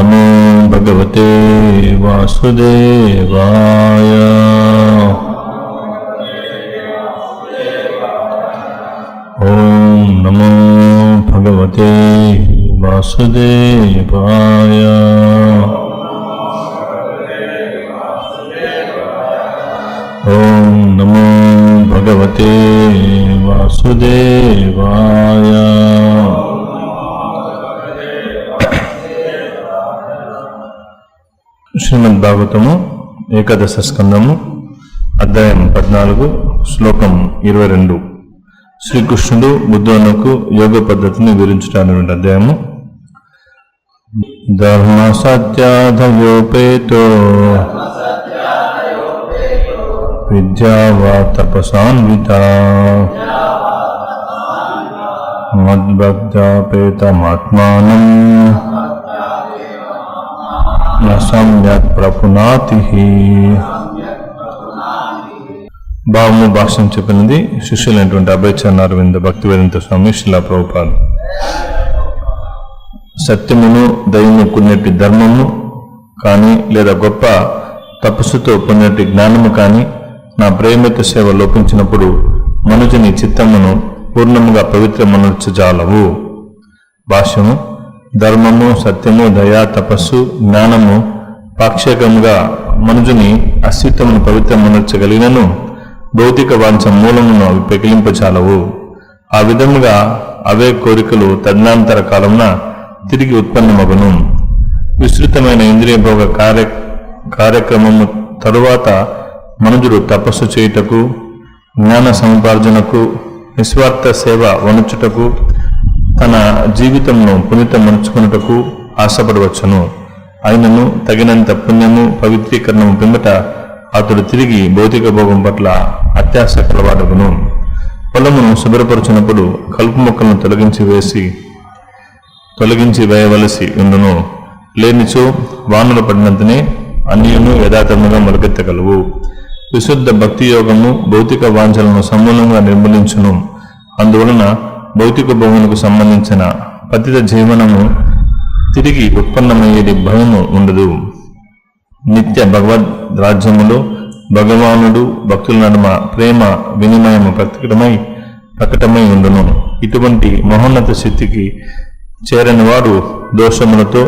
నమో భగవతే వాసుదేవాయ. ఓం నమో భగవతే వాసుదేవాయ. ఓం నమో భగవతే వాసుదేవాయ. శ్రీమద్ భాగవతము ఏకాదశ స్కందము అధ్యాయం 14 శ్లోకం 22. శ్రీకృష్ణుడు బుద్ధునకు యోగ పద్ధతిని వివరించడానికి అధ్యాయము. ధర్మ సత్యాధయోపేతో విద్యావా తపసాన్విత మద్భక్తాపేతమాత్మానం సమ్యక్ ప్రపునాతి. భావము భాష్యం చెప్పినది శిష్యులైనటువంటి అభయచరణ అరవింద భక్తివేదాంత స్వామి శిలా ప్రభుపాదులు. సత్యమును దయను కొన్నటి ధర్మము కానీ లేదా గొప్ప తపస్సుతో పొందినటి జ్ఞానము కానీ నా ప్రేమిత సేవ లోపించినప్పుడు మనుజుని చిత్తమును పూర్ణముగా పవిత్రమనర్చజాలవు. భాష్యము: ధర్మము, సత్యము, దయ, తపస్సు, జ్ఞానము పాక్షికంగా మనుజుని అస్తిత్వమును పవిత్రమనర్చగలిగినను భౌతిక వాంఛ మూలమును అవి పెకిలింపచాలవు. ఆ విధముగా అవే కోరికలు తదనంతర కాలమున తిరిగి ఉత్పన్నమగును. విస్తృతమైన ఇంద్రియ భోగ కార్యక్రమము తరువాత మనుజుడు తపస్సు చేయుటకు, జ్ఞాన సముపార్జనకు, నిస్వార్థ సేవ వనుచుటకు, తన జీవితంను పునీతమనుచుకున్నటకు ఆశపడవచ్చును. అయినను తగినంత పుణ్యము, పవిత్రీకరణము పిమ్మట అతడు తిరిగి భౌతిక భోగం పట్ల అత్యాశ కలవాడగును. పొలమును శుభ్రపరచినప్పుడు కలుపు మొక్కలను తొలగించి వేయవలసి ఉండును. లేనిచో వానలు పడినంతనే అన్యును యథాతథముగా మొలకెత్తగలవు. విశుద్ధ భక్తి యోగము భౌతిక వాంఛలను సమూలంగా నిర్మూలించును. అందువలన భౌతిక భోగములకు సంబంధించిన పతిత జీవనము తిరిగి ఉత్పన్నమయ్యేది భయము ఉండదు. నిత్య భగవద్ రాజ్యములో భగవానుడు భక్తుల నడుమ ప్రేమ వినిమయము ప్రకటమై ఉండును. ఇటువంటి మహోన్నత స్థితికి చేరని వాడు దోషములతో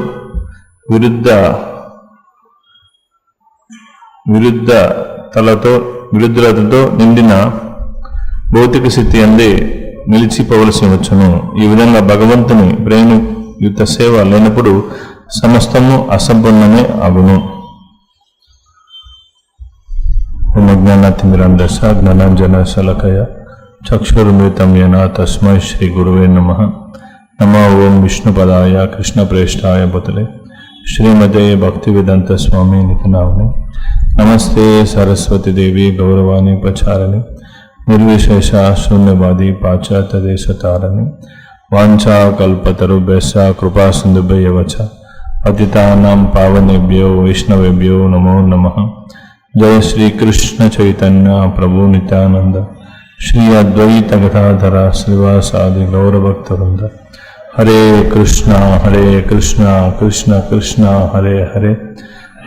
విరుద్ధతతో నిండిన భౌతిక స్థితి అందే నిలిచిపోవలసి వచ్చును. ఈ విధంగా భగవంతుని ప్రేమయుత సేవ లేనప్పుడు సమస్తము అసంపూర్ణమే అగును. జ్ఞానాతిమిరందశ జ్ఞానాంజన శలకయ చక్షుర్మృతం యన తస్మై శ్రీ గురువే నమః. నమో ఓం విష్ణుపదాయ కృష్ణప్రేష్ఠాయ బతులే శ్రీమతే భక్తివేదాంత స్వామి నితినామని. నమస్తే సరస్వతి దేవి గౌరవాణి ప్రచారణి నిర్విశేష శూన్యవాది పాశ్చాత్య దేశతారణి. వాంఛా కల్పతరుభ్యశ్చ కృపా సింధుభ్యవచ పతితానాం పావనేభ్యో వైష్ణవేభ్యో నమో నమః. జయ శ్రీ కృష్ణ చైతన్య ప్రభు నిత్యానంద శ్రీ అద్వైత గదాధర శ్రీవాసాది గౌరభక్తవృంద. హరే కృష్ణ కృష్ణ కృష్ణ హరే హరే,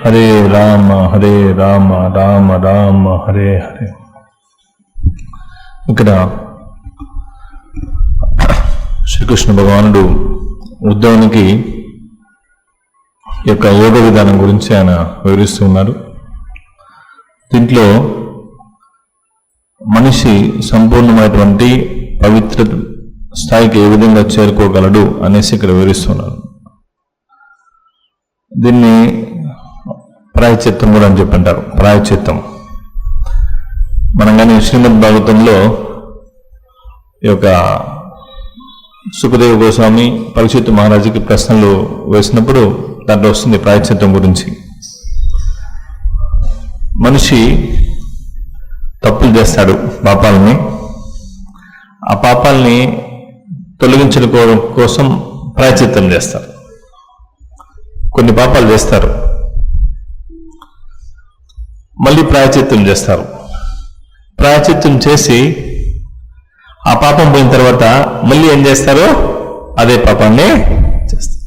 హరే రామ రామ రామ హరే హరే. ఇక్కడ శ్రీకృష్ణ భగవానుడు ఉద్ధవునికి యొక్క యోగ విధానం గురించి ఆయన వివరిస్తూ ఉన్నారు. దీంట్లో మనిషి సంపూర్ణమైనటువంటి పవిత్ర స్థాయికి ఏ విధంగా చేరుకోగలడు అనేసి ఇక్కడ వివరిస్తున్నారు. దీన్ని ప్రాయశ్చిత్తం కూడా అని చెప్పంటారు. ప్రాయశ్చిత్తం మనం కానీ శ్రీమద్ భాగవతంలో ఈ యొక్క సుఖదేవ గోస్వామి పరీక్షిత్ మహారాజుకి ప్రశ్నలు వేసినప్పుడు దాంట్లో వస్తుంది ప్రాయశ్చిత్తం గురించి. మనిషి తప్పులు చేస్తాడు, పాపాలని. ఆ పాపాలని తొలగించడం కోసం ప్రాయశ్చిత్తం చేస్తారు. కొన్ని పాపాలు చేస్తారు, మళ్ళీ ప్రాయశ్చిత్తం చేస్తారు. ప్రాయశ్చిత్తం చేసి ఆ పాపం పోయిన తర్వాత మళ్ళీ ఏం చేస్తారో అదే పాపాన్ని చేస్తారు.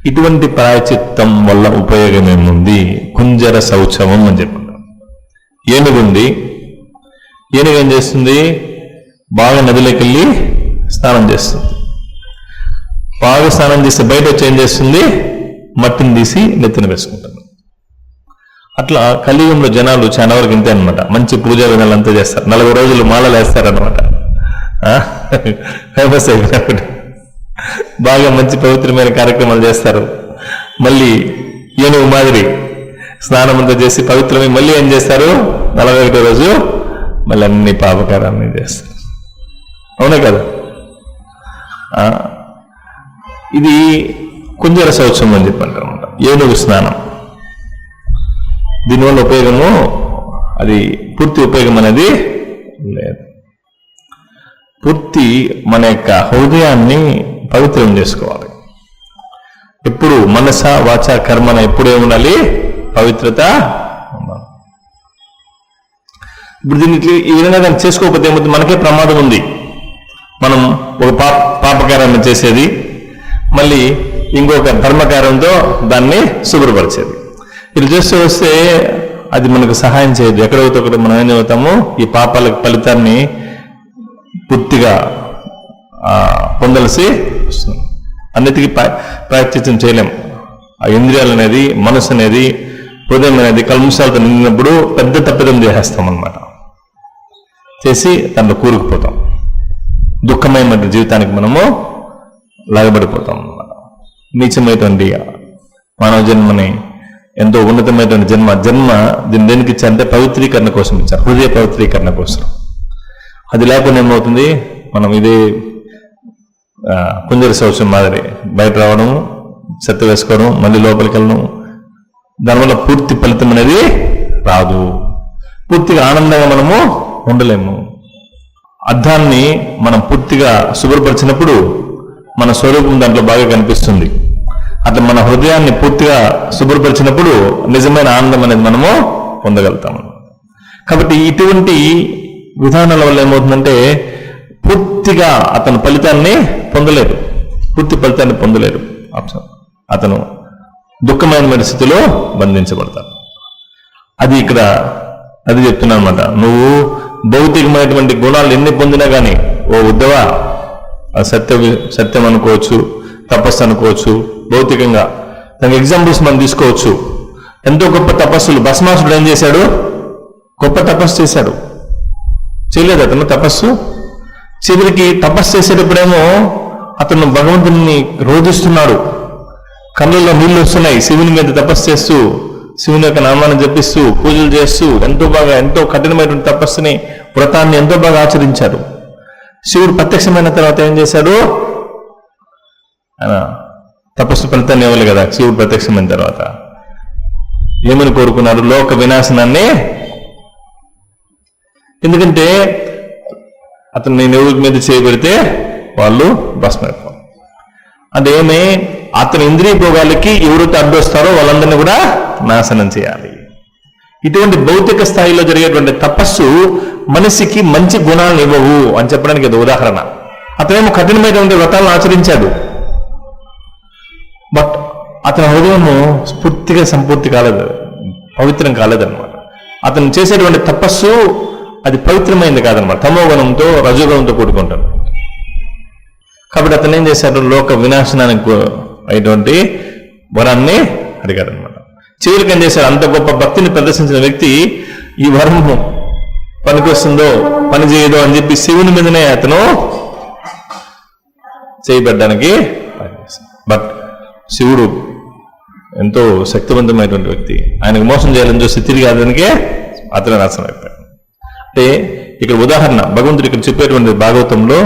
ఇటువంటి ప్రాయచిత్తం వల్ల ఉపయోగం ఏముంది? కుంజర శౌచమం అని చెప్పారు. ఏనుగుంది, ఏనుగు ఏం చేస్తుంది? బాగా నదిలోకి వెళ్ళి స్నానం చేస్తుంది. బాగా స్నానం చేస్తే బయట వచ్చి ఏం చేస్తుంది? మట్టిని తీసి నెత్తిన వేసుకుంటుంది. అట్లా కలియుగంలో జనాలు చాలా వరకు ఇంతే అనమాట. మంచి పూజా విధాలు అంతా చేస్తారు. 40 రోజులు మాలలు వేస్తారనమాట. ఫేమస్ అయిపోయినప్పుడు బాగా మంచి పవిత్రమైన కార్యక్రమాలు చేస్తారు. మళ్ళీ ఏనుగు మాదిరి స్నానం అంతా చేసి పవిత్రమై మళ్ళీ ఏం చేస్తారు? 41వ రోజు మళ్ళీ అన్ని పాపకారాన్ని చేస్తారు. అవునా కదా? ఇది కుంజర శౌచం అని చెప్పంటారు అనమాట. ఏనుగు స్నానం. దీనివల్ల ఉపయోగము, అది పూర్తి ఉపయోగం అనేది లేదు. పూర్తి మన యొక్క హృదయాన్ని పవిత్రం చేసుకోవాలి. ఎప్పుడు మనస వాచ కర్మన ఎప్పుడే ఉండాలి? పవిత్రత ఉండాలి. ఇప్పుడు దీనికి ఈ విధంగా దాన్ని చేసుకోకపోతే ఏమవుతుంది? మనకే ప్రమాదం ఉంది. మనం ఒక పాపకారాన్ని చేసేది, మళ్ళీ ఇంకొక ధర్మకారంతో దాన్ని శుభ్రపరిచేది. ఇది చేస్తూ వస్తే అది మనకు సహాయం చేయదు. ఎక్కడైతే ఒకటి మనం ఏం చదువుతాము? ఈ పాపాలకు ఫలితాన్ని పూర్తిగా పొందలసి వస్తుంది. అన్నిటికీ ప్రాయశ్చిత్తం చేయలేం. ఆ ఇంద్రియాలు అనేది, మనసు అనేది, హృదయం అనేది కల్ముషాలతో నిండినప్పుడు పెద్ద తప్పిదం చేసేస్తాం అన్నమాట. చేసి దాంట్లో కూరుకుపోతాం. దుఃఖమైన జీవితానికి మనము లాగబడిపోతాం అన్నమాట. నీచమైనటువంటి మానవ జన్మని, ఎంతో ఉన్నతమైనటువంటి జన్మ దీన్ని దేనికి ఇచ్చారంటే పవిత్రీకరణ కోసం ఇచ్చారు. హృదయ పవిత్రీకరణ కోసం. అది లేకుండా ఏమవుతుంది? మనం ఇదే కుంజర శౌచం మాదిరి బయట రావడం, చెత్త వేసుకోవడం, మళ్ళీ లోపలికి వెళ్ళడం, దానివల్ల పూర్తి ఫలితం అనేది రాదు. పూర్తిగా ఆనందంగా మనము ఉండలేము. అద్దాన్ని మనం పూర్తిగా శుభ్రపరిచినప్పుడు మన స్వరూపం దాంట్లో బాగా కనిపిస్తుంది. అట్లా మన హృదయాన్ని పూర్తిగా శుభ్రపరిచినప్పుడు నిజమైన ఆనందం అనేది మనము పొందగలుగుతాము. కాబట్టి ఇటువంటి విధానాల వల్ల ఏమవుతుందంటే పూర్తిగా అతను ఫలితాన్ని పొందలేరు. పూర్తి ఫలితాన్ని పొందలేరు. అతను దుఃఖమైన స్థితిలో బంధించబడతాడు. అది ఇక్కడ అది చెప్తున్నా అనమాట. నువ్వు భౌతికమైనటువంటి గుణాలు ఎన్ని పొందినా కానీ, ఓ ఉద్దవా, సత్యం అనుకోవచ్చు, తపస్సు అనుకోవచ్చు, భౌతికంగా దానికి ఎగ్జాంపుల్స్ మనం తీసుకోవచ్చు. ఎంతో గొప్ప తపస్సులు. భస్మాసుడు ఏం చేశాడు? గొప్ప తపస్సు చేశాడు. చేయలేదు అతను తపస్సు. చివరికి తపస్సు చేసేటప్పుడేమో అతను భగవంతుని రోధిస్తున్నాడు. కళ్ళల్లో నీళ్లు వస్తున్నాయి. శివుని మీద తపస్సు చేస్తూ, శివుని యొక్క నామాన్ని జపిస్తూ, పూజలు చేస్తూ ఎంతో కఠినమైనటువంటి తపస్సుని, వ్రతాన్ని ఎంతో బాగా ఆచరించాడు. శివుడు ప్రత్యక్షమైన తర్వాత ఏం చేశాడు? ఆయన తపస్సు ఫలితాన్ని ఇవ్వాలి కదా. శివుడు ప్రత్యక్షమైన తర్వాత ఏమని కోరుకున్నాడు? లోక వినాశనాన్ని. ఎందుకంటే అతను ఎవరి మీద చేయబడితే వాళ్ళు భస్మైపోవాలి. అంటే ఏమి? అతని ఇంద్రియ భోగాలకి ఎవరైతే అడ్డొస్తారో వాళ్ళందరినీ కూడా నాశనం చేయాలి. ఇటువంటి భౌతిక స్థాయిలో జరిగేటువంటి తపస్సు మనిషికి మంచి గుణాలను ఇవ్వవు అని చెప్పడానికి అది ఉదాహరణ. అతనేమో కఠినమైనటువంటి వ్రతాలను ఆచరించాడు. బట్ అతని హృదయము పూర్తిగా సంపూర్తి కాలేదు, పవిత్రం కాలేదన్నమాట. అతను చేసేటువంటి తపస్సు అది పవిత్రమైంది కాదనమాట. తమోగుణంతో, రజోగుణంతో కూడుకుంటాడు. కాబట్టి అతను ఏం చేశాడు? లోక వినాశనానికి అయినటువంటి వరాన్ని అడిగాడు అనమాట. చివరికి ఏం చేశాడు? అంత గొప్ప భక్తిని ప్రదర్శించిన వ్యక్తి ఈ వరం పనికి వస్తుందో పని చేయదో అని చెప్పి శివుని మీదనే అతను చేయబడ్డానికి. బట్ శివుడు ఎంతో శక్తివంతమైనటువంటి వ్యక్తి. ఆయనకు మోసం చేయాలని చూసి తిరిగి అతనికే అతను నాశనం అయిపోయాడు. అంటే ఇక్కడ ఉదాహరణ భగవంతుడు ఇక్కడ చెప్పేటువంటి భాగవతంలో,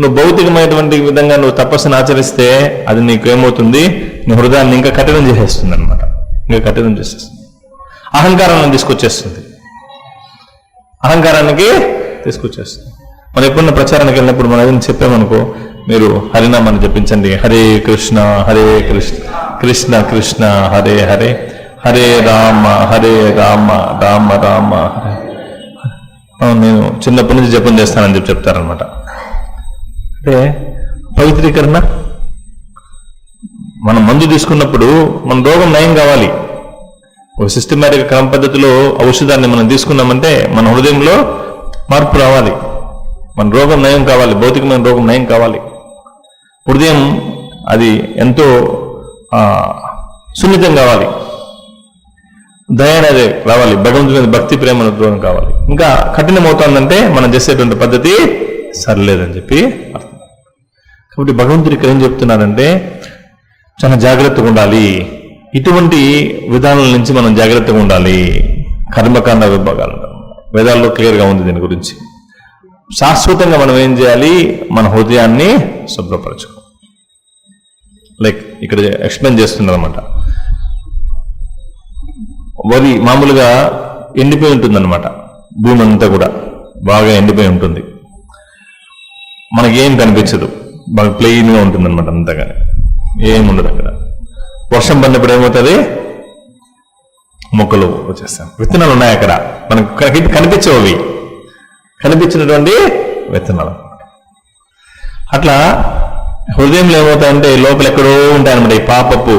నువ్వు భౌతికమైనటువంటి విధంగా నువ్వు తపస్సును ఆచరిస్తే అది నీకు ఏమవుతుంది? నీ హృదయాన్ని ఇంకా కఠినం చేసేస్తుంది అనమాట. ఇంకా కఠినం చేసేస్తుంది. అహంకారాన్ని తీసుకొచ్చేస్తుంది. అహంకారానికి తీసుకొచ్చేస్తుంది. మనం ఎప్పుడున్న ప్రచారానికి వెళ్ళినప్పుడు మనం ఏదైనా చెప్పామనుకో, మీరు హరినామాన్ని జపించండి, హరే కృష్ణ హరే కృష్ణ కృష్ణ కృష్ణ హరే హరే, హరే రామ రామ రామ హరే. నేను చిన్నప్పటి నుంచి జపం చేస్తానని చెప్పి చెప్తారనమాట. అంటే పవిత్రీకరణ మనం మందు తీసుకున్నప్పుడు మన రోగం నయం కావాలి. ఒక సిస్టమేటిక్ క్రమ పద్ధతిలో ఔషధాన్ని మనం తీసుకున్నామంటే మన హృదయంలో మార్పు రావాలి, మన రోగం నయం కావాలి, భౌతికమైన రోగం నయం కావాలి. హృదయం అది ఎంతో సున్నితం కావాలి, దయ అనేది రావాలి, భగవంతుడి మీద భక్తి ప్రేమ దూరం కావాలి. ఇంకా కఠినమవుతుందంటే మనం చేసేటువంటి పద్ధతి సరిలేదని చెప్పి అర్థం. కాబట్టి భగవంతుడు ఇక్కడ ఏం చెప్తున్నారంటే చాలా జాగ్రత్తగా ఉండాలి, ఇటువంటి విధానాల నుంచి మనం జాగ్రత్తగా ఉండాలి. కర్మకాండ విభాగాలు వేదాల్లో క్లియర్గా ఉంది దీని గురించి. శాశ్వతంగా మనం ఏం చేయాలి, మన హృదయాన్ని శుభ్రపరచుకో. లైక్ ఇక్కడ ఎక్స్ప్లెయిన్ చేస్తున్నారు అనమాట. వరి మామూలుగా ఎండిపోయి ఉంటుందన్నమాట, భూమి అంతా కూడా బాగా ఎండిపోయి ఉంటుంది, మనకేం కనిపించదు, బాగా ప్లెయిన్గా ఉంటుంది అనమాట, అంతగా ఏముండదు. అక్కడ వర్షం పడినప్పుడు ఏమవుతుంది, మొక్కలు వచ్చేస్తాయి, విత్తనాలు ఉన్నాయి అక్కడ, మనకు కనిపించవు, అవి కనిపించినటువంటి విత్తనాలు. అట్లా హృదయంలో ఏమవుతాయంటే లోపల ఎక్కడో ఉంటాయన్నమాట ఈ పాపపు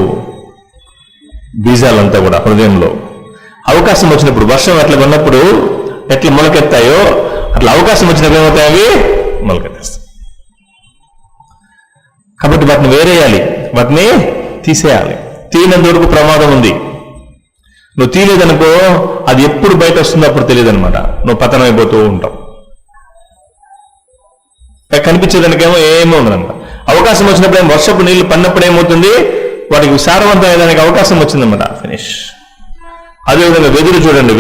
బీజాలంతా కూడా హృదయంలో. అవకాశం వచ్చినప్పుడు వర్షం ఎట్లా ఉన్నప్పుడు ఎట్లా మొలకెత్తాయో అట్లా అవకాశం వచ్చినప్పుడు ఏమవుతాయి, అవి మొలకెత్తేస్తాయి. కాబట్టి వాటిని వేరేయాలి, వాటిని తీసేయాలి. తీయనంత వరకు ప్రమాదం ఉంది. నువ్వు తీయలేదనుకో అది ఎప్పుడు బయట వస్తుందో అప్పుడు తెలియదు అనమాట, నువ్వు పతనం అయిపోతూ ఉంటావు. కనిపించేదానికేమో ఏమో ఉందన్నమాట. అవకాశం వచ్చినప్పుడు వర్షపు నీళ్లు పడినప్పుడు ఏమవుతుంది, వాటికి సారవంతం అయ్యేదానికి అవకాశం వచ్చిందన్నమాట, ఫినిష్. అదేవిధంగా వెదురు చూడండి,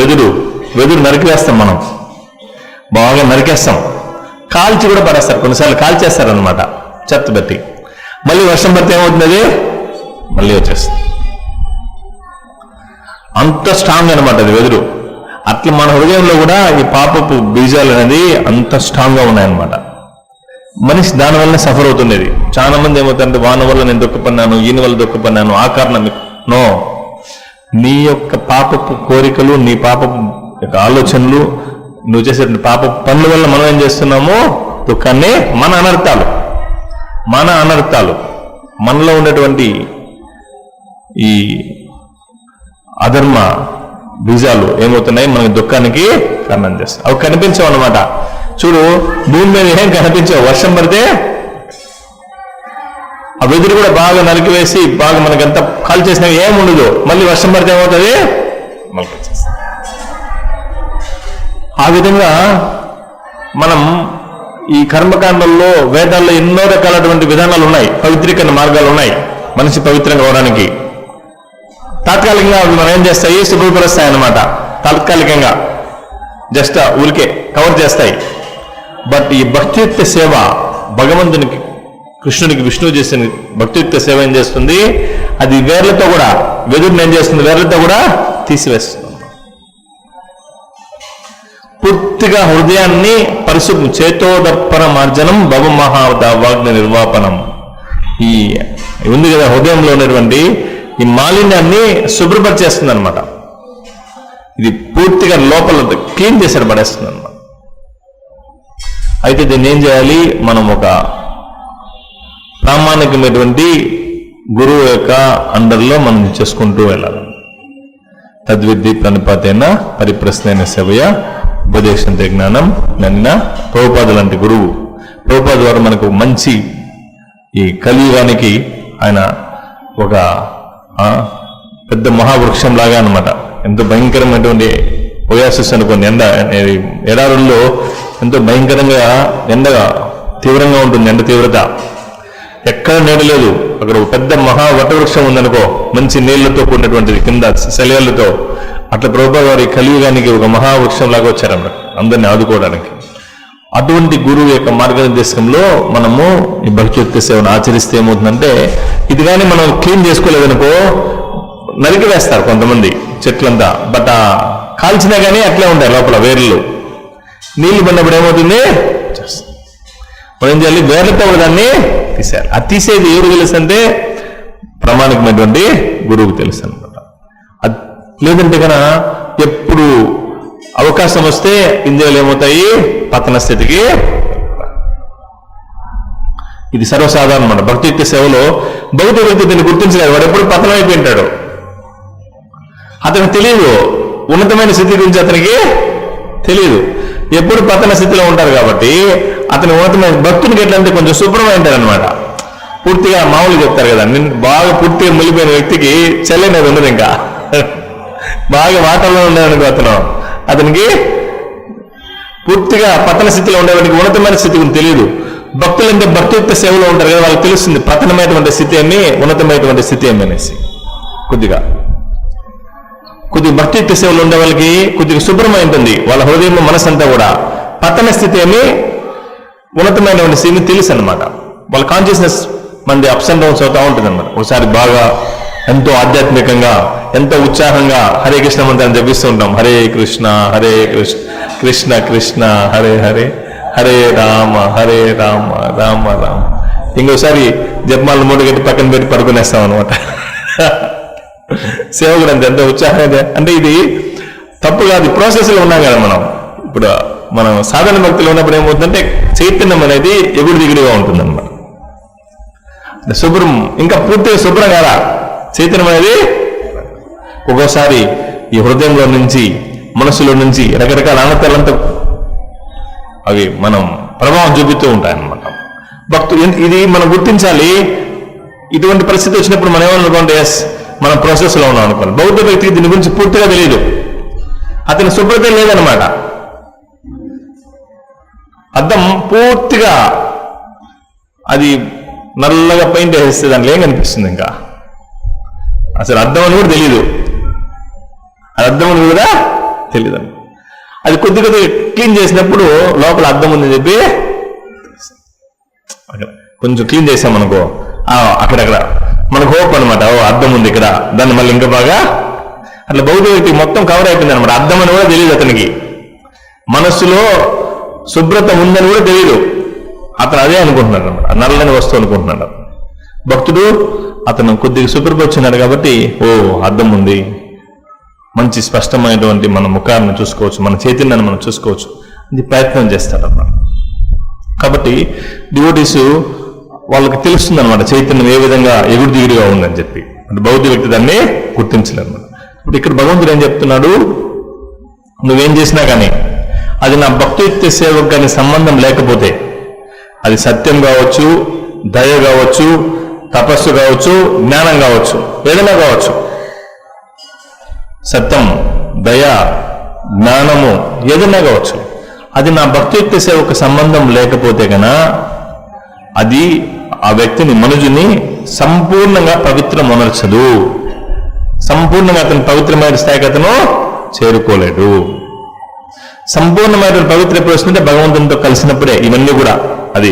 వెదురు నరికివేస్తాం, మనం బాగా నరికేస్తాం, కాల్చి కూడా పడేస్తారు, కొన్నిసార్లు కాల్చేస్తారనమాట చెత్త పెట్టి. మళ్ళీ వర్షం పడితే ఏమవుతుంది, మళ్ళీ వచ్చేస్తుంది. అంత స్ట్రాంగ్ అనమాట అది వెదురు. అట్లా మన హృదయంలో కూడా ఈ పాపపు బీజాలు అనేది అంత స్ట్రాంగ్ గా ఉన్నాయన్నమాట. మనిషి దానివల్లనే సఫర్ అవుతుండేది. చాలా మంది ఏమవుతారంటే వాన వల్ల నేను దుఃఖపడినాను, ఈయన వల్ల దుఃఖపడినాను, ఆ కారణం నో. నీ యొక్క పాపపు కోరికలు, నీ పాపపు యొక్క ఆలోచనలు, నువ్వు చేసే పాపపు పనుల వల్ల మనం ఏం చేస్తున్నామో దుఃఖాన్ని, మన అనర్థాలు మనలో ఉన్నటువంటి ఈ అధర్మ బీజాలు ఏమవుతున్నాయి, మనకి దుఃఖానికి కారణం చేస్తాయి. అవి కనిపించవు అనమాట. చూడు, భూమి మీద ఏం కనిపించవు, వర్షం పడితే ఆ వెదురు కూడా బాగా నరికివేసి బాగా మనకంతా కాల్ చేసినా ఏముండదు, మళ్ళీ వర్షం పడితే ఏమవుతుంది, మళ్ళీ వచ్చేస్తుంది. ఆ విధంగా మనం ఈ కర్మకాండంలో వేదాల్లో ఎన్నో రకాలటువంటి విధానాలు ఉన్నాయి, పవిత్రీకరణ మార్గాలు ఉన్నాయి మనిషి పవిత్రంగా అవడానికి. తాత్కాలికంగా అవి మనం ఏం చేస్తాయి, శుభ్రపరుస్తాయి అన్నమాట. తాత్కాలికంగా జస్ట్ ఊరికే కవర్ చేస్తాయి. బట్ ఈ భక్తియుక్త సేవ, భగవంతునికి కృష్ణుడికి విష్ణువు చేసిన భక్తియుక్త సేవ ఏం చేస్తుంది, అది వేర్లతో కూడా, వెదురుని ఏం చేస్తుంది, వేర్లతో కూడా తీసివేస్తుంది. పూర్తిగా హృదయాన్ని పరిశుభ్రం, చేతోదర్పణ మార్జనం భవమహావాగ్ని నిర్వాపనం. ఈ ఉంది కదా హృదయంలో ఉన్నటువంటి ఈ మాలిన్యాన్ని శుభ్రపరిచేస్తుంది అనమాట. ఇది పూర్తిగా లోపల క్లీన్ చేసి పడేస్తుంది అనమాట. అయితే దీన్ని ఏం చేయాలి, మనం ఒక ప్రామాణికమైనటువంటి గురువు యొక్క అండర్లో మనం చేసుకుంటూ వెళ్ళాలి. తద్విద్ది ప్రణిపాతైన పరిప్రశ్నైన సేవయ ఉపదేశంతే జ్ఞానం నన్న. ప్రభుపాద లాంటి గురువు, ప్రభుపాద ద్వారా మనకు మంచి ఈ కలియుగానికి ఆయన ఒక పెద్ద మహావృక్షం లాగా అనమాట. ఎంతో భయంకరమైనటువంటి ఓయాసిస్ అనుకోండి, ఎడారుల్లో ఎంతో భయంకరంగా ఎండగా తీవ్రంగా ఉంటుంది, ఎండ తీవ్రత ఎక్కడ నీడలేదు. అక్కడ ఒక పెద్ద మహా వటవృక్షం ఉందనుకో, మంచి నీళ్లతో కూడినటువంటిది కింద శల్యాలతో. అట్లా ప్రభుపాద వారి కలియుగానికి ఒక మహావృక్షం లాగా వచ్చారన్నమాట, అందరినీ ఆదుకోవడానికి. అటువంటి గురువు యొక్క మార్గనిర్దేశంలో మనము ఈ భక్తియుక్త సేవను ఆచరిస్తే ఏమవుతుందంటే, ఇది కానీ మనం క్లీన్ చేసుకోలేదనుకో నరికి వేస్తారు కొంతమంది చెట్లంతా. బట్ కాల్చినా కానీ అట్లే ఉంటాయి లోపల వేర్లు. నీళ్లు పడినప్పుడు ఏమవుతుంది, మనం ఏం చేయాలి, వేర్లతో దాన్ని తీసేయాలి. అది తీసేది ఎవరు తెలుసు అంటే ప్రామాణికమైనటువంటి గురువుకు తెలుసు అనమాట. అది లేదంటే కనుక ఎప్పుడు అవకాశం వస్తే ఇంద్రియాలు ఏమవుతాయి, పతన స్థితికి. ఇది సర్వసాధారణం అన్నమాట. భక్తియుక్త సేవలో భౌతిక వ్యక్తి దీన్ని గుర్తించలేదు. వాడు ఎప్పుడు పతనమైపోయి ఉంటాడు. అతనికి తెలియదు, ఉన్నతమైన స్థితి గురించి అతనికి తెలియదు. ఎప్పుడు పతన స్థితిలో ఉంటారు కాబట్టి అతని ఉన్నతమైన భక్తునికి ఎట్లంటే కొంచెం శుభ్రమై ఉంటారు అనమాట. పూర్తిగా మామూలు చెప్తారు కదా, నేను బాగా పూర్తిగా మునిగిపోయిన వ్యక్తికి చెల్లెనేది ఉండదు. ఇంకా బాగా వాటర్లో ఉండేవానికి అతనికి పూర్తిగా పతన స్థితిలో ఉండేవాడికి ఉన్నతమైన స్థితి గురించి తెలియదు. భక్తులు అంటే భక్తియుక్త సేవలో ఉంటారు కదా, వాళ్ళకి తెలుస్తుంది పతనమైనటువంటి స్థితి ఏమి, ఉన్నతమైనటువంటి స్థితి ఏమి అనేసి. కొద్దిగా భక్తియుక్త సేవలు ఉండే వాళ్ళకి కొద్దిగా శుభ్రమై ఉంటుంది వాళ్ళ హృదయం మనసంతా కూడా. పతన స్థితి ఏమి, ఉన్నతమైనటువంటి స్థితిని తెలుసు అనమాట. వాళ్ళ కాన్షియస్నెస్ మనది అప్స్ అండ్ డౌన్స్ అవుతూ ఉంటుంది అనమాట. ఒకసారి బాగా ఎంతో ఆధ్యాత్మికంగా ఎంతో ఉత్సాహంగా హరే కృష్ణ మంత్రాన్ని జపిస్తూ ఉంటాం. హరే కృష్ణ కృష్ణ కృష్ణ హరే హరే, హరే రామ రామ రామ. ఇంకోసారి జపమాలను మూడు గట్టి పక్కన పెట్టి పడుకునేస్తాం అనమాట. సేవ కూడా అంతే, ఎంతో ఉత్సాహంగా. అంటే ఇది తప్పు కాదు, ప్రాసెస్లో ఉన్నాం కదా మనం. ఇప్పుడు మనం సాధారణ భక్తులు ఉన్నప్పుడు ఏమవుతుందంటే చైతన్యం అనేది ఎగుడు దిగుడుగా ఉంటుందన్నమాట. శుభ్రం ఇంకా పూర్తిగా శుభ్రం కదా చైతన్యం అనేది. ఒక్కోసారి ఈ హృదయంలో నుంచి మనసులో నుంచి రకరకాల ఆనందాలంతా అవి మనం ప్రభావం చూపిస్తూ ఉంటాయన్నమాట. ఇది మనం గుర్తించాలి. ఇటువంటి పరిస్థితి వచ్చినప్పుడు మనం ఏమనుకోండి, ఎస్ మనం ప్రాసెస్లో ఉన్నాం అనుకోండి. బౌద్ధ వ్యక్తికి దీని గురించి పూర్తిగా తెలియదు, అతని శుభ్రత లేదనమాట. అద్దం పూర్తిగా అది నల్లగా పెయింట్ వేస్తే దాంట్లో ఏం కనిపిస్తుంది, ఇంకా అసలు అద్దం అని కూడా తెలియదు. అది అద్దం అని కూడా తెలియదు. అది కొద్ది కొద్దిగా క్లీన్ చేసినప్పుడు లోపల అద్దం ఉందని చెప్పి కొంచెం క్లీన్ చేసామనుకో, అక్కడక్కడ మనకు హోప్ అనమాట, ఓ అద్దం ఉంది ఇక్కడ, దాన్ని మళ్ళీ ఇంకా బాగా అట్లా బౌద్ధ వ్యక్తి మొత్తం కవర్ అయిపోయింది అనమాట. అద్దం అని కూడా తెలియదు అతనికి, మనస్సులో శుభ్రత ఉందని కూడా తెలియదు. అతను అదే అనుకుంటున్నాడు అనమాట, నల్లని వస్తువు అనుకుంటున్నాడు. భక్తుడు అతను కొద్దిగా శుభ్రపరిచినాడు కాబట్టి ఓ అద్దం ఉంది, మంచి స్పష్టమైనటువంటి మన ముఖాన్ని చూసుకోవచ్చు, మన చైతన్యాన్ని మనం చూసుకోవచ్చు, ఇది ప్రయత్నం చేస్తాడు అన్నమాట. కాబట్టి డివోటీస్ వాళ్ళకి తెలుస్తుంది అనమాట చైతన్యం ఏ విధంగా ఎగుడు దిగుడుగా ఉందని చెప్పి. అంటే బౌద్ధ వ్యక్తి దాన్ని గుర్తించలేదు అనమాట. ఇప్పుడు ఇక్కడ భగవంతుడు ఏం చెప్తున్నాడు, నువ్వేం చేసినా కానీ అది నా భక్తియుక్త సేవకు కానీ సంబంధం లేకపోతే, అది సత్యం కావచ్చు, దయ కావచ్చు, తపస్సు కావచ్చు, జ్ఞానం కావచ్చు, ఏదైనా కావచ్చు, సత్యం, దయ, జ్ఞానము ఏదైనా కావచ్చు, అది నా భక్తియుక్త సేవకు సంబంధం లేకపోతే కన్నా అది ఆ వ్యక్తిని, మనుజుని సంపూర్ణంగా పవిత్రమనర్చదు. సంపూర్ణంగా అతని పవిత్రమైన స్థాయికి అతను చేరుకోలేడు. సంపూర్ణమైన పవిత్ర ఎప్పుడు వస్తుంటే భగవంతునితో కలిసినప్పుడే. ఇవన్నీ కూడా అది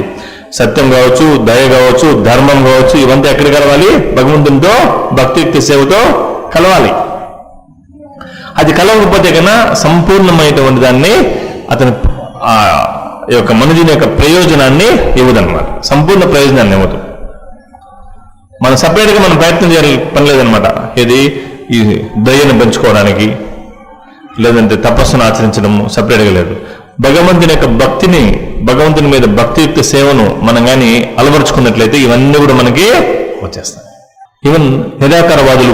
సత్యం కావచ్చు, దయ కావచ్చు, ధర్మం కావచ్చు, ఇవంతా ఎక్కడ కలవాలి, భగవంతునితో భక్తియుక్త సేవతో కలవాలి. అది కలవకపోతే కన్నా సంపూర్ణమైనటువంటి దాన్ని అతని యొక్క మనుజుని యొక్క ప్రయోజనాన్ని ఇవ్వదన్నమాట. సంపూర్ణ ప్రయోజనాన్ని ఇవ్వదు. మనం సపరేట్గా మనం ప్రయత్నం చేయాలి పని లేదనమాట. ఇది ఈ దయ్యను పెంచుకోవడానికి లేదంటే తపస్సును ఆచరించడం సపరేట్గా లేదు. భగవంతుని యొక్క భక్తిని, భగవంతుని మీద భక్తియుక్త సేవను మనం కానీ అలవరుచుకున్నట్లయితే ఇవన్నీ కూడా మనకి వచ్చేస్తాయి. ఈవెన్ నిరాకారవాదులు,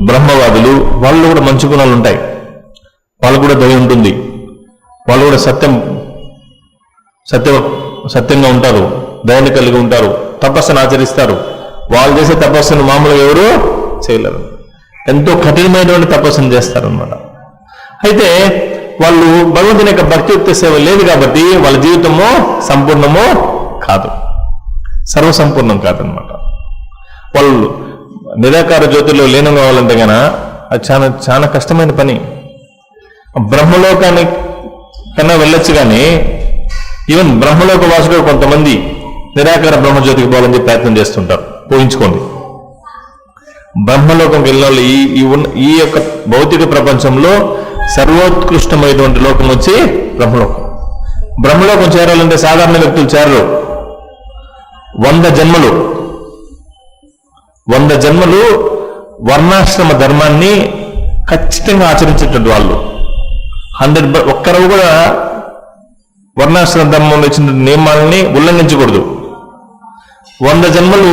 బ్రహ్మవాదులు, వాళ్ళు కూడా మంచి గుణాలు ఉంటాయి, వాళ్ళు కూడా దయ ఉంటుంది, వాళ్ళు కూడా సత్యంగా ఉంటారు, దయాన్ని కలిగి ఉంటారు, తపస్సును ఆచరిస్తారు. వాళ్ళు చేసే తపస్సును మామూలుగా ఎవరు చేయలేరు, ఎంతో కఠినమైనటువంటి తపస్సును చేస్తారు అన్నమాట. అయితే వాళ్ళు భగవంతుని యొక్క భక్తియుక్త సేవ లేదు కాబట్టి వాళ్ళ జీవితము సంపూర్ణము కాదు, సర్వసంపూర్ణం కాదనమాట. వాళ్ళు నిరాకార జ్యోతిలో లీనం కావాలంటే కన్నా అది చాలా చాలా కష్టమైన పని. బ్రహ్మలోకానికి కన్నా వెళ్ళొచ్చు కానీ ఈవెన్ బ్రహ్మలోక వాసులు కొంతమంది నిరాకార బ్రహ్మజ్యోతికి పోవాలని చెప్పి ప్రయత్నం చేస్తుంటారు. ఊహించుకోండి, బ్రహ్మలోకంకి వెళ్ళిన వాళ్ళు ఈ యొక్క భౌతిక ప్రపంచంలో సర్వోత్కృష్టమైనటువంటి లోకం వచ్చి బ్రహ్మలోకం. బ్రహ్మలోకం చేరాలంటే సాధారణ వ్యక్తులు చేరరు. 100 జన్మలు వర్ణాశ్రమ ధర్మాన్ని ఖచ్చితంగా ఆచరించేటువంటి వాళ్ళు 100 ఒక్కరు కూడా వర్ణాశ్రమ ధర్మంలో ఇచ్చిన నియమాలని ఉల్లంఘించకూడదు. 100 జన్మలు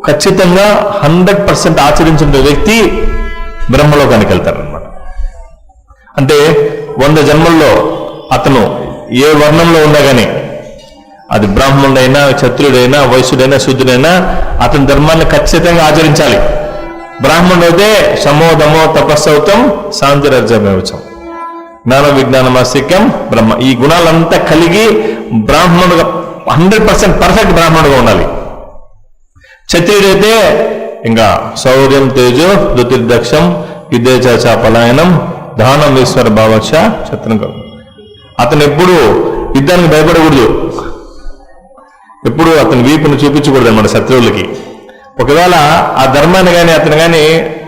ఖచ్చితంగా 100% ఆచరించిన వ్యక్తి బ్రహ్మలోకానికి వెళ్తారనమాట. అంటే 100 జన్మల్లో అతను ఏ వర్ణంలో ఉన్నా కానీ, అది బ్రాహ్మణుడైనా, క్షత్రియుడైనా, వైశ్యుడైనా, శూద్రుడైనా అతని ధర్మాన్ని ఖచ్చితంగా ఆచరించాలి. బ్రాహ్మణుడైతే సమోదమో తపస్సౌతం సాంతిరజమేవచం జ్ఞాన విజ్ఞానమాస్తిక్యం బ్రహ్మ, ఈ గుణాలంతా కలిగి బ్రాహ్మణుడుగా 100% పర్ఫెక్ట్ బ్రాహ్మణుడుగా ఉండాలి. క్షత్రియుడైతే ఇంకా శౌర్యం తేజో ధృతిర్దక్షం యుద్ధేచ పలాయనం దానం ఈశ్వర భావక్ష శత్రుఘ్న. అతను ఎప్పుడు యుద్ధానికి భయపడకూడదు, ఎప్పుడు అతని వీపును చూపించకూడదు అన్నమాట శత్రువులకి. ఒకవేళ ఆ ధర్మాన్ని కానీ అతను కానీ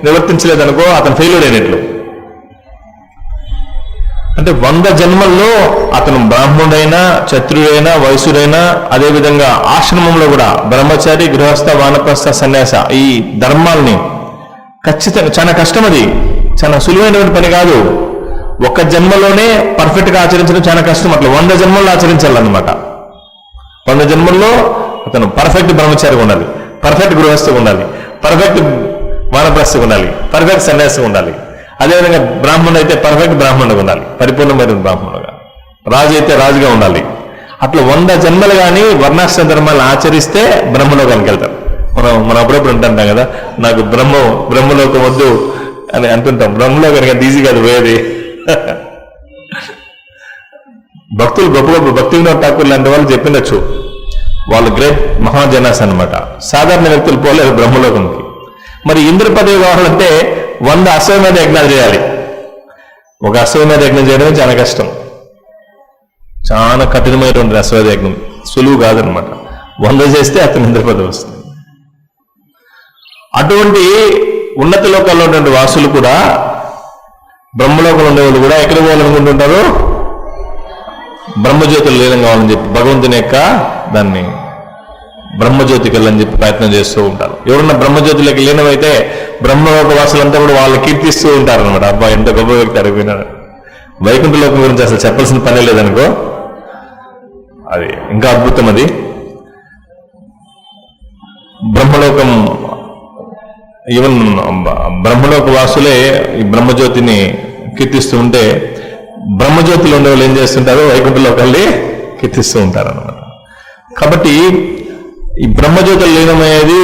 నివర్తించలేదనుకో అతను ఫెయిల్యూర్ అయినట్లు. అంటే 100 జన్మల్లో అతను బ్రాహ్మణుడైనా, క్షత్రియుడైనా, వైశ్యుడైనా, అదేవిధంగా ఆశ్రమంలో కూడా బ్రహ్మచారి, గృహస్థ, వానప్రస్థ, సన్యాస ఈ ధర్మాల్ని ఖచ్చితంగా, చాలా కష్టం, అది చాలా సులువైనటువంటి పని కాదు. ఒక జన్మలోనే పర్ఫెక్ట్ గా ఆచరించడం చాలా కష్టం. అట్లా 100 జన్మల్లో ఆచరించాలన్నమాట. 100 జన్మల్లో అతను పర్ఫెక్ట్ బ్రహ్మచారిగా ఉండాలి, పర్ఫెక్ట్ గృహస్థగా ఉండాలి, పర్ఫెక్ట్ వానప్రస్థగా ఉండాలి, పర్ఫెక్ట్ సన్యాసిగా ఉండాలి. అదేవిధంగా బ్రాహ్మణుడు అయితే పర్ఫెక్ట్ బ్రాహ్మణుడుగా ఉండాలి, పరిపూర్ణమైన బ్రాహ్మణుడుగా. రాజు అయితే రాజుగా ఉండాలి. అట్లా 100 జన్మలు కానీ వర్ణాశ్రమ ధర్మాలను ఆచరిస్తే బ్రహ్మలోకానికి వెళ్తారు. మనం అప్పుడప్పుడు ఉంటుంటాం కదా, నాకు బ్రహ్మలోకం వద్దు అని అంటుంటాం. బ్రహ్మలోకానికి అంత ఈజీ కాదు పోయేది. భక్తులు గొప్ప గొప్ప భక్తి వినోద్ ఠాకూర్ లాంటి వాళ్ళు చెప్పిండొచ్చు, వాళ్ళు గ్రేట్ మహాజనాస్ అనమాట. సాధారణ వ్యక్తులు పోలేరు బ్రహ్మలోకంకి. మరి ఇంద్ర పదవి కావాలంటే 100 అశ్వమేధ యజ్ఞాలు చేయాలి. ఒక అశ్వమేధ యజ్ఞం చేయడమే చాలా కష్టం, చాలా కఠినమైనటువంటి అశ్వమేధ యజ్ఞం, సులువు కాదనమాట. 100 చేస్తే అతను ఇంద్ర పదవి వస్తుంది. అటువంటి ఉన్నత లోకాల్లో ఉన్నటువంటి వాసులు కూడా, బ్రహ్మలోకంలో ఉండేవాళ్ళు కూడా ఎక్కడికి పోవాలనుకుంటుంటారు? బ్రహ్మజ్యోతులు లీనం కావాలని చెప్పి భగవంతుని యొక్క దాన్ని బ్రహ్మజ్యోతికి వెళ్ళని చెప్పి ప్రయత్నం చేస్తూ ఉంటారు. ఎవరన్నా బ్రహ్మజ్యోతిలోకి లీనమైతే బ్రహ్మలోక వాసులంతా కూడా వాళ్ళని కీర్తిస్తూ ఉంటారు అనమాట. అబ్బా ఎంత గొప్ప వ్యక్తి అడిగిపోయినాడు. వైకుంఠ లోకం గురించి అసలు చెప్పాల్సిన పనే లేదనుకో, అది ఇంకా అద్భుతం. అది బ్రహ్మలోకం, ఈవెన్ బ్రహ్మలోక వాసులే ఈ బ్రహ్మజ్యోతిని కీర్తిస్తూ ఉంటే, బ్రహ్మజ్యోతిలో ఉండే వాళ్ళు ఏం చేస్తుంటారు? వైకుంఠలోకాల్ని కీర్తిస్తూ ఉంటారు అన్నమాట. కాబట్టి ఈ బ్రహ్మజ్యోతులు లీనమయ్యేది,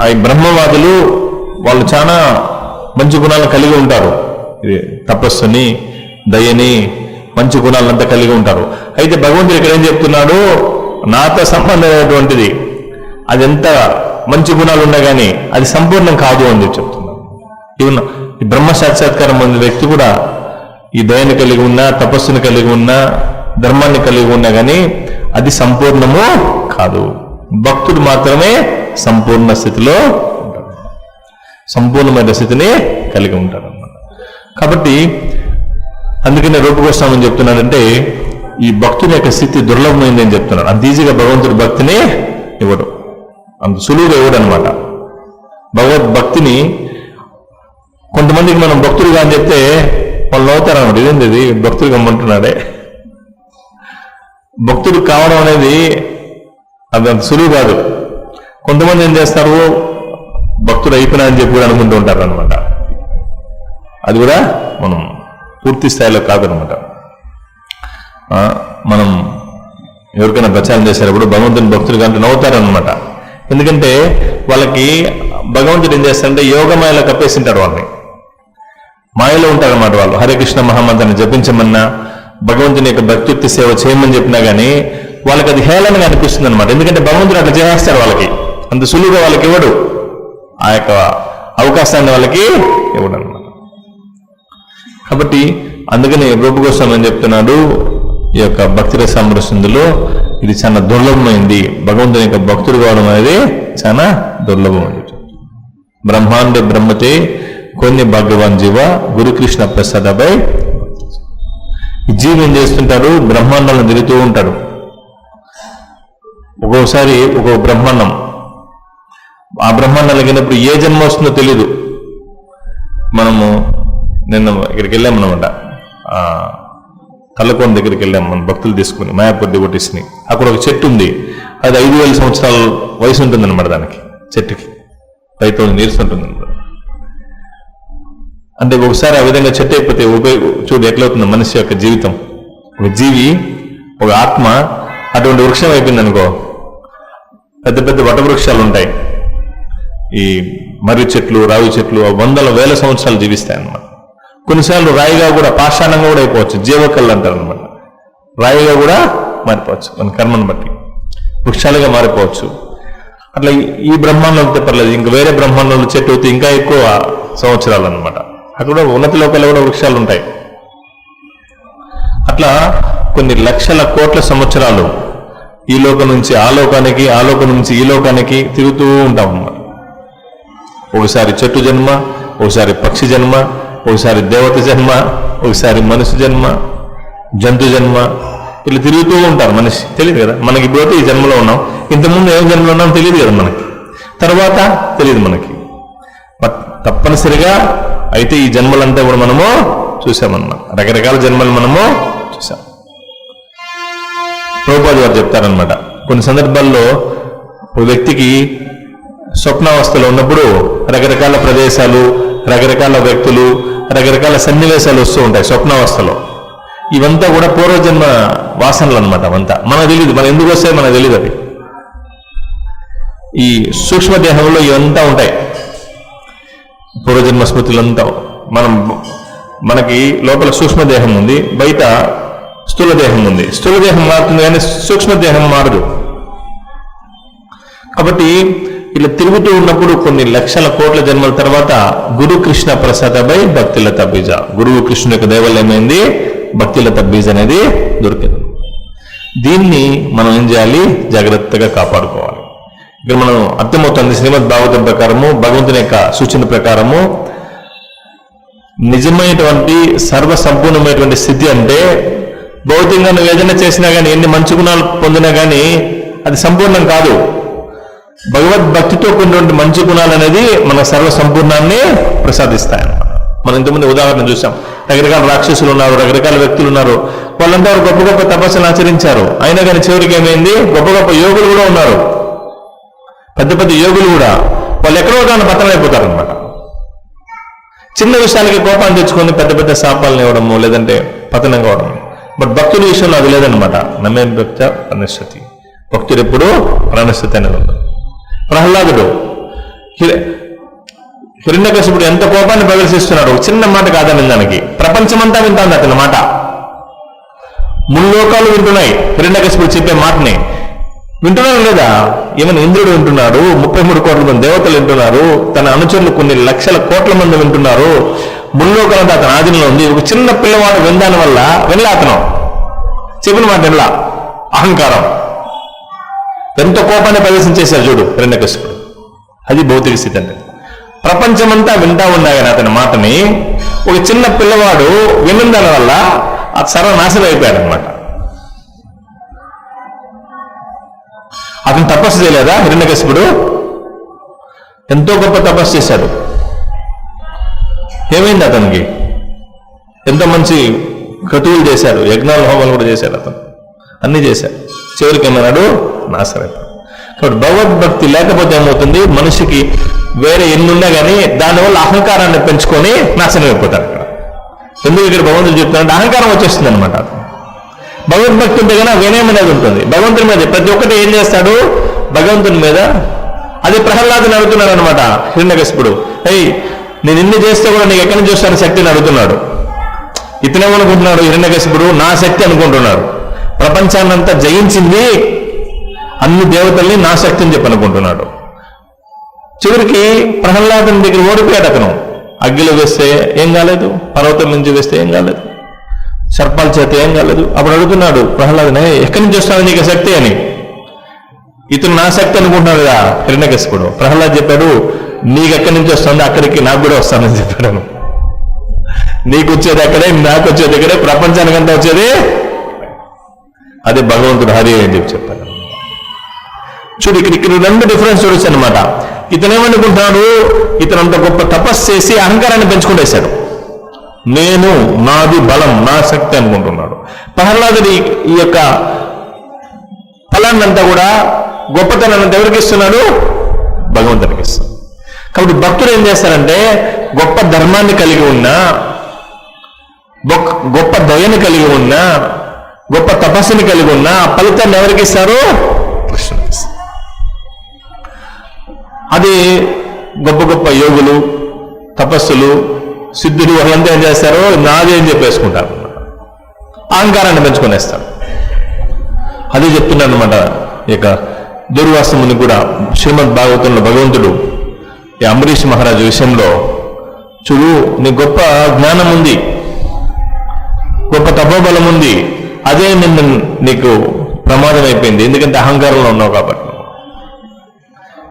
ఆ బ్రహ్మవాదులు వాళ్ళు చాలా మంచి గుణాలను కలిగి ఉంటారు. ఇది తపస్సుని, దయని, మంచి గుణాలంతా కలిగి ఉంటారు. అయితే భగవంతుడు ఇక్కడ ఏం చెప్తున్నాడు? నాతో సంబంధమైనటువంటిది అది ఎంత మంచి గుణాలు ఉన్నా కానీ అది సంపూర్ణం కాదు అని చెప్పి చెప్తున్నాడు. ఈవెన్ ఈ బ్రహ్మ సాక్షాత్కారం పొందిన వ్యక్తి కూడా ఈ దయని కలిగి ఉన్నా, తపస్సుని కలిగి ఉన్నా, ధర్మాన్ని కలిగి ఉన్నా కానీ అది సంపూర్ణము కాదు. భక్తుడు మాత్రమే సంపూర్ణ స్థితిలో ఉంటాడు, సంపూర్ణమైన స్థితిని కలిగి ఉంటాడు అన్నమాట. కాబట్టి అందుకనే రూపగోస్వామి చెప్తున్నాడంటే, ఈ భక్తుని యొక్క స్థితి దుర్లభమైంది అని చెప్తున్నాడు. అంత ఈజీగా భగవంతుడి భక్తిని ఇవ్వడు, అంత సులువుగా ఇవ్వడు అనమాట. భగవద్భక్తిని కొంతమందికి మనం భక్తుడిగా అని చెప్తే వాళ్ళు నవ్వుతారన్నమాట. ఇదేంటి ఇది భక్తుడిగా అమ్మంటున్నాడే. భక్తుడు కావడం అనేది అది అంత సులువు కాదు. కొంతమంది ఏం చేస్తారు, భక్తుడు అయిపోయినా అని చెప్పి కూడా అనుకుంటూ ఉంటారు అనమాట. అది కూడా మనం పూర్తి స్థాయిలో కాదనమాట. మనం ఎవరికైనా ప్రచారం చేసేటప్పుడు భగవంతుని భక్తులు కంటే నవ్వుతారనమాట. ఎందుకంటే వాళ్ళకి భగవంతుడు ఏం చేస్తారంటే యోగమాయలో కప్పేసింటాడు వాళ్ళని, మాయలో ఉంటారన్నమాట. వాళ్ళు హరే కృష్ణ మహామంత్రాన్ని జపించమన్నా, భగవంతుని యొక్క భక్తియుక్తి సేవ చేయమని చెప్పినా కానీ వాళ్ళకి అది హేళనగా అనిపిస్తుంది అనమాట. ఎందుకంటే భగవంతుడు అట్లా చేస్తాడు వాళ్ళకి, అంత సులువుగా వాళ్ళకి ఇవ్వడు, ఆ యొక్క అవకాశాన్ని వాళ్ళకి ఇవ్వడు అనమాట. కాబట్టి అందుకని రూపగోస్వామి అని చెప్తున్నాడు, ఈ యొక్క భక్తి రసామృతంలో ఇది చాలా దుర్లభమైంది. భగవంతుని యొక్క భక్తుడు కావడం అనేది చాలా దుర్లభమైంది. బ్రహ్మాండ బ్రహ్మతే కొన్ని భగవాన్ జీవ గురుకృష్ణ ప్రసాదపై ఈ జీవి ఏం చేస్తుంటాడు? బ్రహ్మాండాలను తిరుగుతూ ఉంటాడు. ఒక్కోసారి ఒక్కొక్క బ్రహ్మాండం, ఆ బ్రహ్మాండాలు వెళ్ళినప్పుడు ఏ జన్మ వస్తుందో తెలీదు. మనము నిన్న ఇక్కడికి వెళ్ళామన్నమాట, తల్లకోన దగ్గరికి వెళ్ళాం మన భక్తులు తీసుకుని, మాయాపూర్ డివోటీస్ని. అక్కడ ఒక చెట్టు ఉంది, అది 5,000 సంవత్సరాల వయసు ఉంటుందన్నమాట. దానికి చెట్టుకి 5,000 ఇయర్స్ ఉంటుందన్నమాట. అంటే ఒకసారి ఆ విధంగా చెట్టు అయిపోతే చూడు ఎట్లవుతుంది మనిషి యొక్క జీవితం. ఒక జీవి, ఒక ఆత్మ అటువంటి వృక్షం అయిపోయింది అనుకో, పెద్ద పెద్ద వటవృక్షాలు ఉంటాయి, ఈ మర్రి చెట్లు, రావి చెట్లు 100,000 సంవత్సరాలు జీవిస్తాయి అన్నమాట. కొన్నిసార్లు రాయిగా కూడా, పాషాణంగా కూడా అయిపోవచ్చు, జీవకళ్ళు అంటారు అనమాట. రాయిగా కూడా మారిపోవచ్చు మన కర్మను బట్టి, వృక్షాలుగా మారిపోవచ్చు. అట్లా ఈ బ్రహ్మాండం అయితే పర్లేదు, ఇంకా వేరే బ్రహ్మాండంలో చెట్టు అయితే ఇంకా ఎక్కువ సంవత్సరాలు అనమాట. అక్కడ ఉన్నత లోకాల్లో కూడా వృక్షాలు ఉంటాయి. అట్లా కొన్ని లక్షల కోట్ల సంవత్సరాలు ఈ లోకం నుంచి ఆ లోకానికి, ఆ లోకం నుంచి ఈ లోకానికి తిరుగుతూ ఉంటాం అన్నమాట. ఒకసారి చెట్టు జన్మ, ఒకసారి పక్షి జన్మ, ఒకసారి దేవత జన్మ, ఒకసారి మనిషి జన్మ, జంతు జన్మ, ఇలా తిరుగుతూ ఉంటారు. మనిషి తెలియదు కదా మనకి, ఇప్పుడు ఈ జన్మలో ఉన్నాం, ఇంతకుముందు ఏం జన్మలో ఉన్నాం తెలియదు కదా మనకి, తర్వాత తెలియదు మనకి. తప్పనిసరిగా అయితే ఈ జన్మలంతా కూడా మనము చూసామన్నమాట, రకరకాల జన్మలు మనము చూసాం. ప్రభుపాదులు వారు చెప్తారనమాట, కొన్ని సందర్భాల్లో ఒక వ్యక్తికి స్వప్నావస్థలో ఉన్నప్పుడు రకరకాల ప్రదేశాలు, రకరకాల వ్యక్తులు, రకరకాల సన్నివేశాలు వస్తూ ఉంటాయి స్వప్నావస్థలో. ఇవంతా కూడా పూర్వజన్మ వాసనలు అనమాట. అవంతా మనకు తెలియదు, మనం ఎందుకు వస్తాయి మనకు తెలియదు. అవి ఈ సూక్ష్మదేహంలో ఇవంతా ఉంటాయి, పూర్వజన్మ స్మృతులంతా. మనకి లోపల సూక్ష్మదేహం ఉంది, బయట స్థూల దేహం ఉంది. స్థూల దేహం మారుతుంది కానీ సూక్ష్మదేహం మారదు. కాబట్టి ఇలా తిరుగుతూ ఉన్నప్పుడు కొన్ని లక్షల కోట్ల జన్మల తర్వాత గురు కృష్ణ ప్రసాదపై భక్తిలత బీజ, గురువు కృష్ణుని యొక్క దేవాలయమైంది భక్తిలత బీజ అనేది దొరికింది. దీన్ని మనం ఏం చేయాలి, జాగ్రత్తగా కాపాడుకోవాలి. ఇక్కడ మనం అర్థమవుతుంది శ్రీమద్ భాగవతం ప్రకారము, భగవంతుని యొక్క సూచన ప్రకారము నిజమైనటువంటి సర్వ సంపూర్ణమైనటువంటి స్థితి అంటే భౌతికంగా నువ్వు ఏదైనా చేసినా కానీ, ఎన్ని మంచి గుణాలు పొందినా కానీ అది సంపూర్ణం కాదు. భగవద్భక్తితో కూడినటువంటి మంచి గుణాలు అనేది మన సర్వ సంపూర్ణాన్ని ప్రసాదిస్తాయన్నమాట. మనం ఇంతకుముందు ఉదాహరణ చూసాం, రకరకాల రాక్షసులు ఉన్నారు, రకరకాల వ్యక్తులు ఉన్నారు, వాళ్ళంతా గొప్ప గొప్ప తపస్సులు ఆచరించారు, అయినా కానీ చివరికి ఏమైంది, గొప్ప గొప్ప యోగులు కూడా ఉన్నారు, పెద్ద పెద్ద యోగులు కూడా, వాళ్ళు ఎక్కడో కానీ పతనం అయిపోతారనమాట. చిన్న విషయాలకి కోపాన్ని తెచ్చుకొని పెద్ద పెద్ద శాపాలను ఇవ్వడము, లేదంటే పతనం కావడము. బట్ భక్తుడి విషయంలో అది లేదనమాట. నమే భక్త ప్రణశ్యతి, భక్తుడు ఎప్పుడు ప్రణశ్యతి అనేది ఉంది. ప్రహ్లాదుడు, హిరణ్యకశిపుడు ఎంత కోపాన్ని ప్రదర్శిస్తున్నాడు, ఒక చిన్న మాట కాదని దానికి ప్రపంచమంతా వింటాంది అతని మాట. ముల్లోకాలు వింటున్నాయి హిరణ్యకశిపుడు చెప్పే మాటని. వింటున్నాడు లేదా? ఏమైనా ఇంద్రుడు వింటున్నాడు, 33 కోట్ల మంది దేవతలు వింటున్నారు, తన అనుచరులు కొన్ని లక్షల కోట్ల మంది వింటున్నారు, ముల్లోకాలంతా అతని ఆధీనంలో ఉంది. ఒక చిన్న పిల్లవాడు వినదాని వల్ల వినలే, అతను చెప్పిన మాట వినలా. అహంకారం, ఎంతో కోపాన్ని ప్రదర్శించేశారు చూడు హిరణ్యకశిపుడు. అది భౌతిక స్థితి అంటే. ప్రపంచమంతా వింటా ఉన్నాయి అతని మాటని, ఒక చిన్న పిల్లవాడు విన్న దాని వల్ల అది సర్వనాశనం అయిపోయాడు అనమాట. అతను తపస్సు చేయలేదా హిరణ్యకశిపుడు? ఎంతో గొప్ప తపస్సు చేశాడు. ఏమైంది అతనికి? ఎంతో మంచి క్రతువులు చేశాడు, యజ్ఞాల హోమాలు కూడా చేశాడు, అతను అన్ని చేశాడు. చివరికి ఏమన్నాడు? నాశనం అయిపోయాడు. కాబట్టి భగవద్భక్తి లేకపోతే ఏమవుతుంది, మనిషికి వేరే ఎన్నున్నా కానీ దానివల్ల అహంకారాన్ని పెంచుకొని నాశనం అయిపోతాడు. ఎందుకు ఇక్కడ భగవంతుడు చెప్తున్నాడు, అహంకారం వచ్చేస్తుంది అనమాట. భగవద్భక్తి ఉంటే కన్నా వినయం అనేది ఉంటుంది. భగవంతుని మీద ప్రతి ఒక్కటి ఏం చేస్తాడు, భగవంతుని మీద. అది ప్రహ్లాదుని అడుగుతున్నాడు అనమాట హిరణ్యకశిపుడు. నేను ఇన్ని చేస్తే కూడా నీకు ఎక్కడి నుంచి వస్తాను శక్తిని అడుగుతున్నాడు. ఇతనేమనుకుంటున్నాడు హిరణ్యకశిపుడు, నా శక్తి అనుకుంటున్నాడు. ప్రపంచాన్నంతా జయించింది, అన్ని దేవతల్ని నా శక్తి అని చెప్పి అనుకుంటున్నాడు. చివరికి ప్రహ్లాదుని దగ్గర ఓడిపోయాడు అతను. అగ్గిలో వేస్తే ఏం కాలేదు, పర్వతం నుంచి వేస్తే ఏం కాలేదు, సర్పాల చేత ఏం కాలేదు. అప్పుడు అడుగుతున్నాడు ప్రహ్లాదుని, ఎక్కడి నుంచి వస్తాను నీకు శక్తి అని. ఇతను నా శక్తి అనుకుంటున్నాడు కదా హిరణ్యకశిపుడు. ప్రహ్లాద్ చెప్పాడు, నీకు ఎక్కడి నుంచి వస్తుంది అక్కడికి నాకు కూడా వస్తానని చెప్పాడు. నీకు వచ్చేది అక్కడే, నాకు వచ్చేది ఇక్కడే, ప్రపంచానికంతా వచ్చేది అదే భగవంతుడు హరి అని చెప్పి చెప్పాడు. చూడు ఇక్కడ 2 డిఫరెన్స్ చూడొచ్చు అనమాట. ఇతనేమనుకుంటున్నాడు, ఇతను అంత గొప్ప తపస్సు చేసి అహంకారాన్ని పెంచుకుంటేశాడు. నేను, నాది బలం, నా శక్తి అనుకుంటున్నాడు. ప్రహ్లాదుడి ఈ యొక్క ఫలాన్నంతా కూడా, గొప్పతనాన్ని ఎవరికి ఇస్తున్నాడు? భగవంతుడికి ఇస్తున్నాడు. కాబట్టి భక్తులు ఏం చేస్తారంటే గొప్ప ధర్మాన్ని కలిగి ఉన్నా, గొప్ప దయని కలిగి ఉన్నా, గొప్ప తపస్సుని కలిగి ఉన్నా ఆ ఫలితాన్ని ఎవరికి ఇస్తారు? కృష్ణుడికి ఇస్తారు. అది గొప్ప గొప్ప యోగులు, తపస్సులు, సిద్ధులు వాళ్ళంతా ఏం చేస్తారు? నాది అని చెప్పేసుకుంటారు, అహంకారాన్ని పెంచుకునేస్తారు. అదే చెప్తున్నాడు అనమాట. ఇక దుర్వాసముని కూడా శ్రీమద్ భాగవతంలో భగవంతుడు ఈ అంబరీష్ మహారాజు విషయంలో, చూడు నీ గొప్ప జ్ఞానం ఉంది, గొప్ప తపోబలం ఉంది, అదే నీకు ప్రమాదం అయిపోయింది. ఎందుకంటే అహంకారంలో ఉన్నావు కాబట్టి.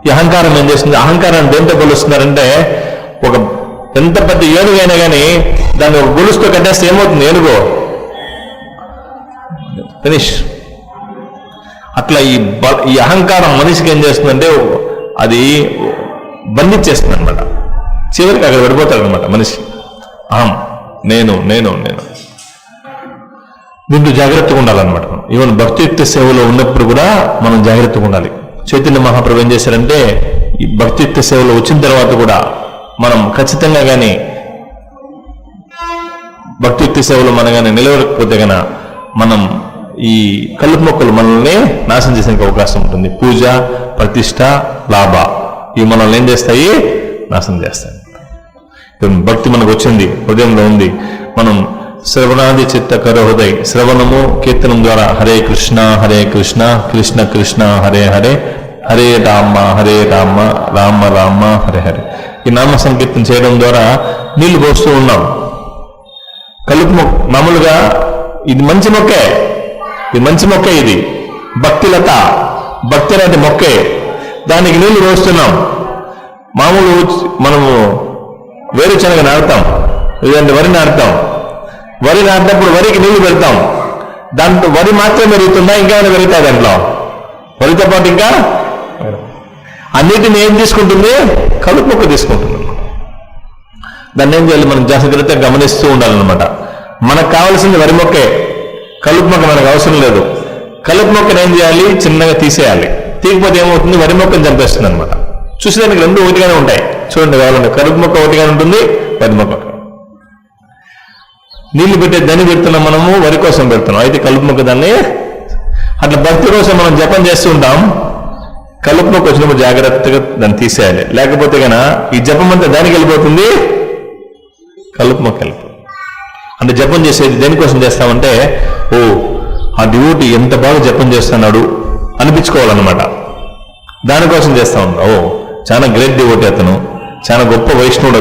ఈ అహంకారం ఏం చేస్తుంది? అహంకారాన్ని దేంతో కొలుస్తున్నారంటే, ఒక ఎంత పెద్ద ఏనుగైనా కానీ దాన్ని ఒక గొలుసుతో కట్టేస్తే ఏమవుతుంది? ఏనుగో ఫినిష్. అట్లా ఈ అహంకారం మనిషికి ఏం చేస్తుందంటే అది బంధించేస్తుంది అనమాట. చివరికి అక్కడ పడిపోతాడు అనమాట మనిషి. అహం, నేను నేను నేను. దీంట్లో జాగ్రత్తగా ఉండాలన్నమాట. ఈవెన్ భక్తియుక్త సేవలో ఉన్నప్పుడు కూడా మనం జాగ్రత్తగా ఉండాలి. చైతన్య మహాప్రభు ఏం చేశారంటే, ఈ భక్తియుక్త సేవలో వచ్చిన తర్వాత కూడా మనం ఖచ్చితంగా కానీ భక్తియుక్త సేవలో మనం కానీ నిలవకపోతే గన మనం ఈ కలుపు మొక్కలు మనల్ని నాశనం చేసేందుకు అవకాశం ఉంటుంది. పూజ, ప్రతిష్ట, లాభ ఇవి మనల్ని ఏం చేస్తాయి? నాశనం చేస్తాయి. భక్తి మనకు వచ్చింది, హృదయంలో ఉంది. మనం శ్రవణాది చిత్త కర హృదయ, శ్రవణము కీర్తనం ద్వారా హరే కృష్ణ కృష్ణ కృష్ణ హరే హరే, హరే రామ రామ రామ హరే హరే. ఈ నామ సంకీర్తన చేయడం ద్వారా నీళ్లు పోస్తూ ఉన్నాం. కలుపు మొక్క మామూలుగా ఇది మంచి మొక్కే, ఇది మంచి మొక్కే, ఇది భక్తిలత, భక్తి అనేది మొక్కే, దానికి నీళ్లు పోస్తున్నాం. మామూలు మనము వేరుశనగ నాటుతాం, లేదంటే వరి నాటుతాం. వరి నాటినప్పుడు వరికి నీళ్లు పెడతాం, దాంట్లో వరి మాత్రమే పెరుగుతుందా? ఇంకేమైనా పెరుగుతాయి దాంట్లో? వరితో పాటు ఇంకా అన్నిటిని ఏం తీసుకుంటుంది? కలుపు మొక్క తీసుకుంటుంది. దాన్ని ఏం చేయాలి? మనం జాగ్రత్తగా గమనిస్తూ ఉండాలన్నమాట. మనకు కావాల్సింది వరి మొక్కే, కలుపు మొక్క మనకు అవసరం లేదు. కలుపు మొక్కను ఏం చేయాలి? చిన్నగా తీసేయాలి. తీయకపోతే ఏమవుతుంది? వరి మొక్కను చంపేస్తుంది అనమాట. చూసేదానికి రెండు ఒకటిగానే ఉంటాయి. చూడండి, కావాలంటే కలుపు మొక్క ఒకటిగానే ఉంటుంది, వరి మొక్క. నీళ్లు పెట్టే దాన్ని పెడుతున్నాం, మనము వరి కోసం పెడుతున్నాం, అయితే కలుపు మొక్క దాన్ని. అట్లా భక్తి కోసం మనం జపం చేస్తూ ఉంటాం, కలుపు మొక్క వచ్చినప్పుడు జాగ్రత్తగా దాన్ని తీసేయాలి. లేకపోతే కనుక ఈ జపం అంతా దానికి వెళ్ళిపోతుంది, కలుపు మొక్క వెళ్ళిపోతుంది. అంటే జపం చేసేది దేనికోసం చేస్తామంటే, ఓ ఆ డివోటీ ఎంత బాగా జపం చేస్తున్నాడు అనిపించుకోవాలన్నమాట. దానికోసం చేస్తా ఉంటాం. ఓ చాలా గ్రేట్ డివోటీ అతను, చాలా గొప్ప వైష్ణవుడు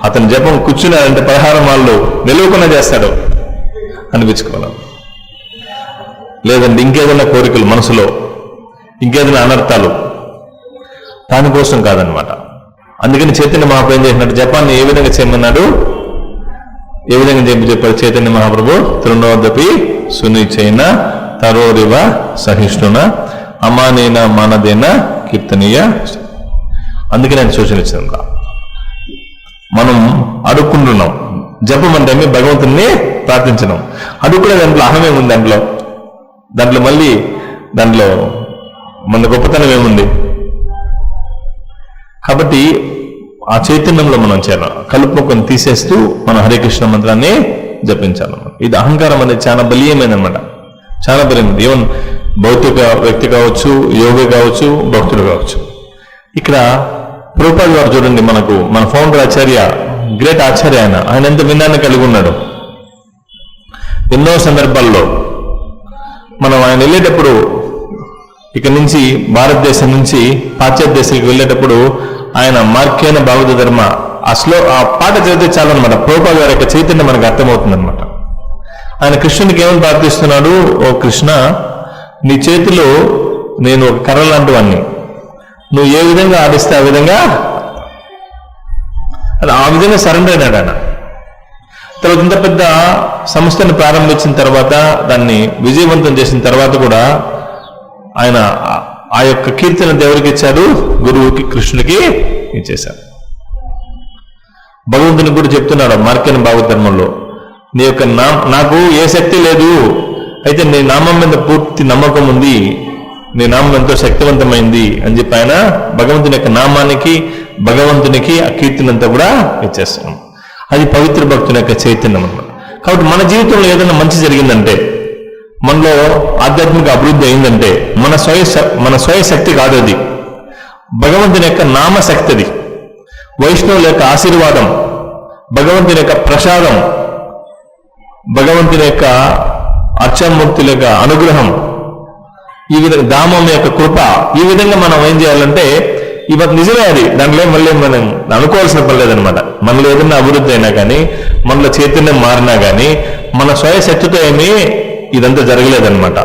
అతను జపం కూర్చున్నాడంటే 16 మాళ్ళు నిలువకుండా చేస్తాడు అనిపించుకోవాలి. లేదంటే ఇంకేదైనా కోరికలు మనసులో, ఇంకేదైనా అనర్థాలు, దానికోసం కాదనమాట. అందుకని చైతన్య మహాప్రభు ఏం చేసినట్టు జపాన్ని ఏ విధంగా చేయమన్నాడు? ఏ విధంగా చెప్పారు చైతన్య మహాప్రభు? తృణోదపి సునిచైన తరోరివ సహిష్ణున అమానేన మానదేన కీర్తనీయ. అందుకని ఆయన సూచన ఇచ్చింది. మనం అడుక్కుంటున్నాం. జపం అంటే భగవంతుని ప్రార్థించడం. అడుక్కునే దాంట్లో అహమే ఉంది, దాంట్లో మళ్ళీ దాంట్లో మన గొప్పతనం ఏముంది? కాబట్టి ఆ చైతన్యంలో మనం చేరాలి. కలుపు మొక్కను తీసేస్తూ మనం హరే కృష్ణ మంత్రాన్ని జపించాలన్నమాట. ఇది అహంకారం అనేది చాలా బలీయమైనమాట, చాలా బలీయమైనది. ఈవెన్ భౌతిక వ్యక్తి కావచ్చు, యోగి కావచ్చు, భక్తుడు కావచ్చు. ఇక్కడ ప్రభుపాద గారు చూడండి, మన ఫౌండర్ ఆచార్య, గ్రేట్ ఆచార్య, ఆయన ఎంత విన్నాన్ని కలిగి ఉన్నాడు. ఎన్నో సందర్భాల్లో మనం ఆయన వెళ్ళేటప్పుడు, ఇక్కడి నుంచి భారతదేశం నుంచి పాశ్చాత్య దేశాలకు వెళ్ళేటప్పుడు ఆయన మార్కేన భాగవత ధర్మ ఆ పాట చదివితే చాలు అనమాట. ప్రభుపాద గారి యొక్క చైతన్యం మనకు అర్థమవుతుంది అనమాట. ఆయన కృష్ణునికి ఏమని ప్రార్థిస్తున్నాడు? ఓ కృష్ణ, నీ చేతిలో నేను ఒక కర్ర లాంటి వాడిని, నువ్వు ఏ విధంగా ఆడిస్తే ఆ విధంగా సరెండర్ అయినాడు ఆయన. తర్వాత ఇంత పెద్ద సంస్థను ప్రారంభించిన తర్వాత, దాన్ని విజయవంతం చేసిన తర్వాత కూడా ఆయన ఆ యొక్క కీర్తన దేవుడికి ఇచ్చాడు, గురువుకి, కృష్ణుడికి ఇచ్చేశారు. భగవంతునికి కూడా చెప్తున్నాడు మార్కని భాగవతంలో, నీ యొక్క నాకు ఏ శక్తి లేదు, అయితే నీ నామం మీద పూర్తి నమ్మకం ఉంది, నీ నామం ఎంతో శక్తివంతమైంది అని చెప్పి ఆయన భగవంతుని యొక్క నామానికి భగవంతునికి ఆ కీర్తినంతా కూడా ఇచ్చేస్తున్నాం. అది పవిత్ర భక్తుని యొక్క చైతన్యం అన్నమాట. కాబట్టి మన జీవితంలో ఏదైనా మంచి జరిగిందంటే, మనలో ఆధ్యాత్మిక అభివృద్ధి అయిందంటే మన స్వయ శక్తి కాదు, అది భగవంతుని యొక్క నామశక్తి, అది వైష్ణవుల యొక్క ఆశీర్వాదం, భగవంతుని యొక్క ప్రసాదం, భగవంతుని యొక్క అర్చమూర్తుల యొక్క అనుగ్రహం, ఈ విధంగా దామం యొక్క కృప, ఈ విధంగా మనం ఏం చేయాలంటే ఇవన్నీ నిజమే, అది దాంట్లో మళ్ళీ మనం అనుకోవాల్సిన పని లేదనమాట. మనలో ఏదైనా అభివృద్ధి అయినా కానీ, మనలో చైతన్యం మారినా కానీ మన స్వయ శక్తితో ఏమీ ఇదంతా జరగలేదనమాట.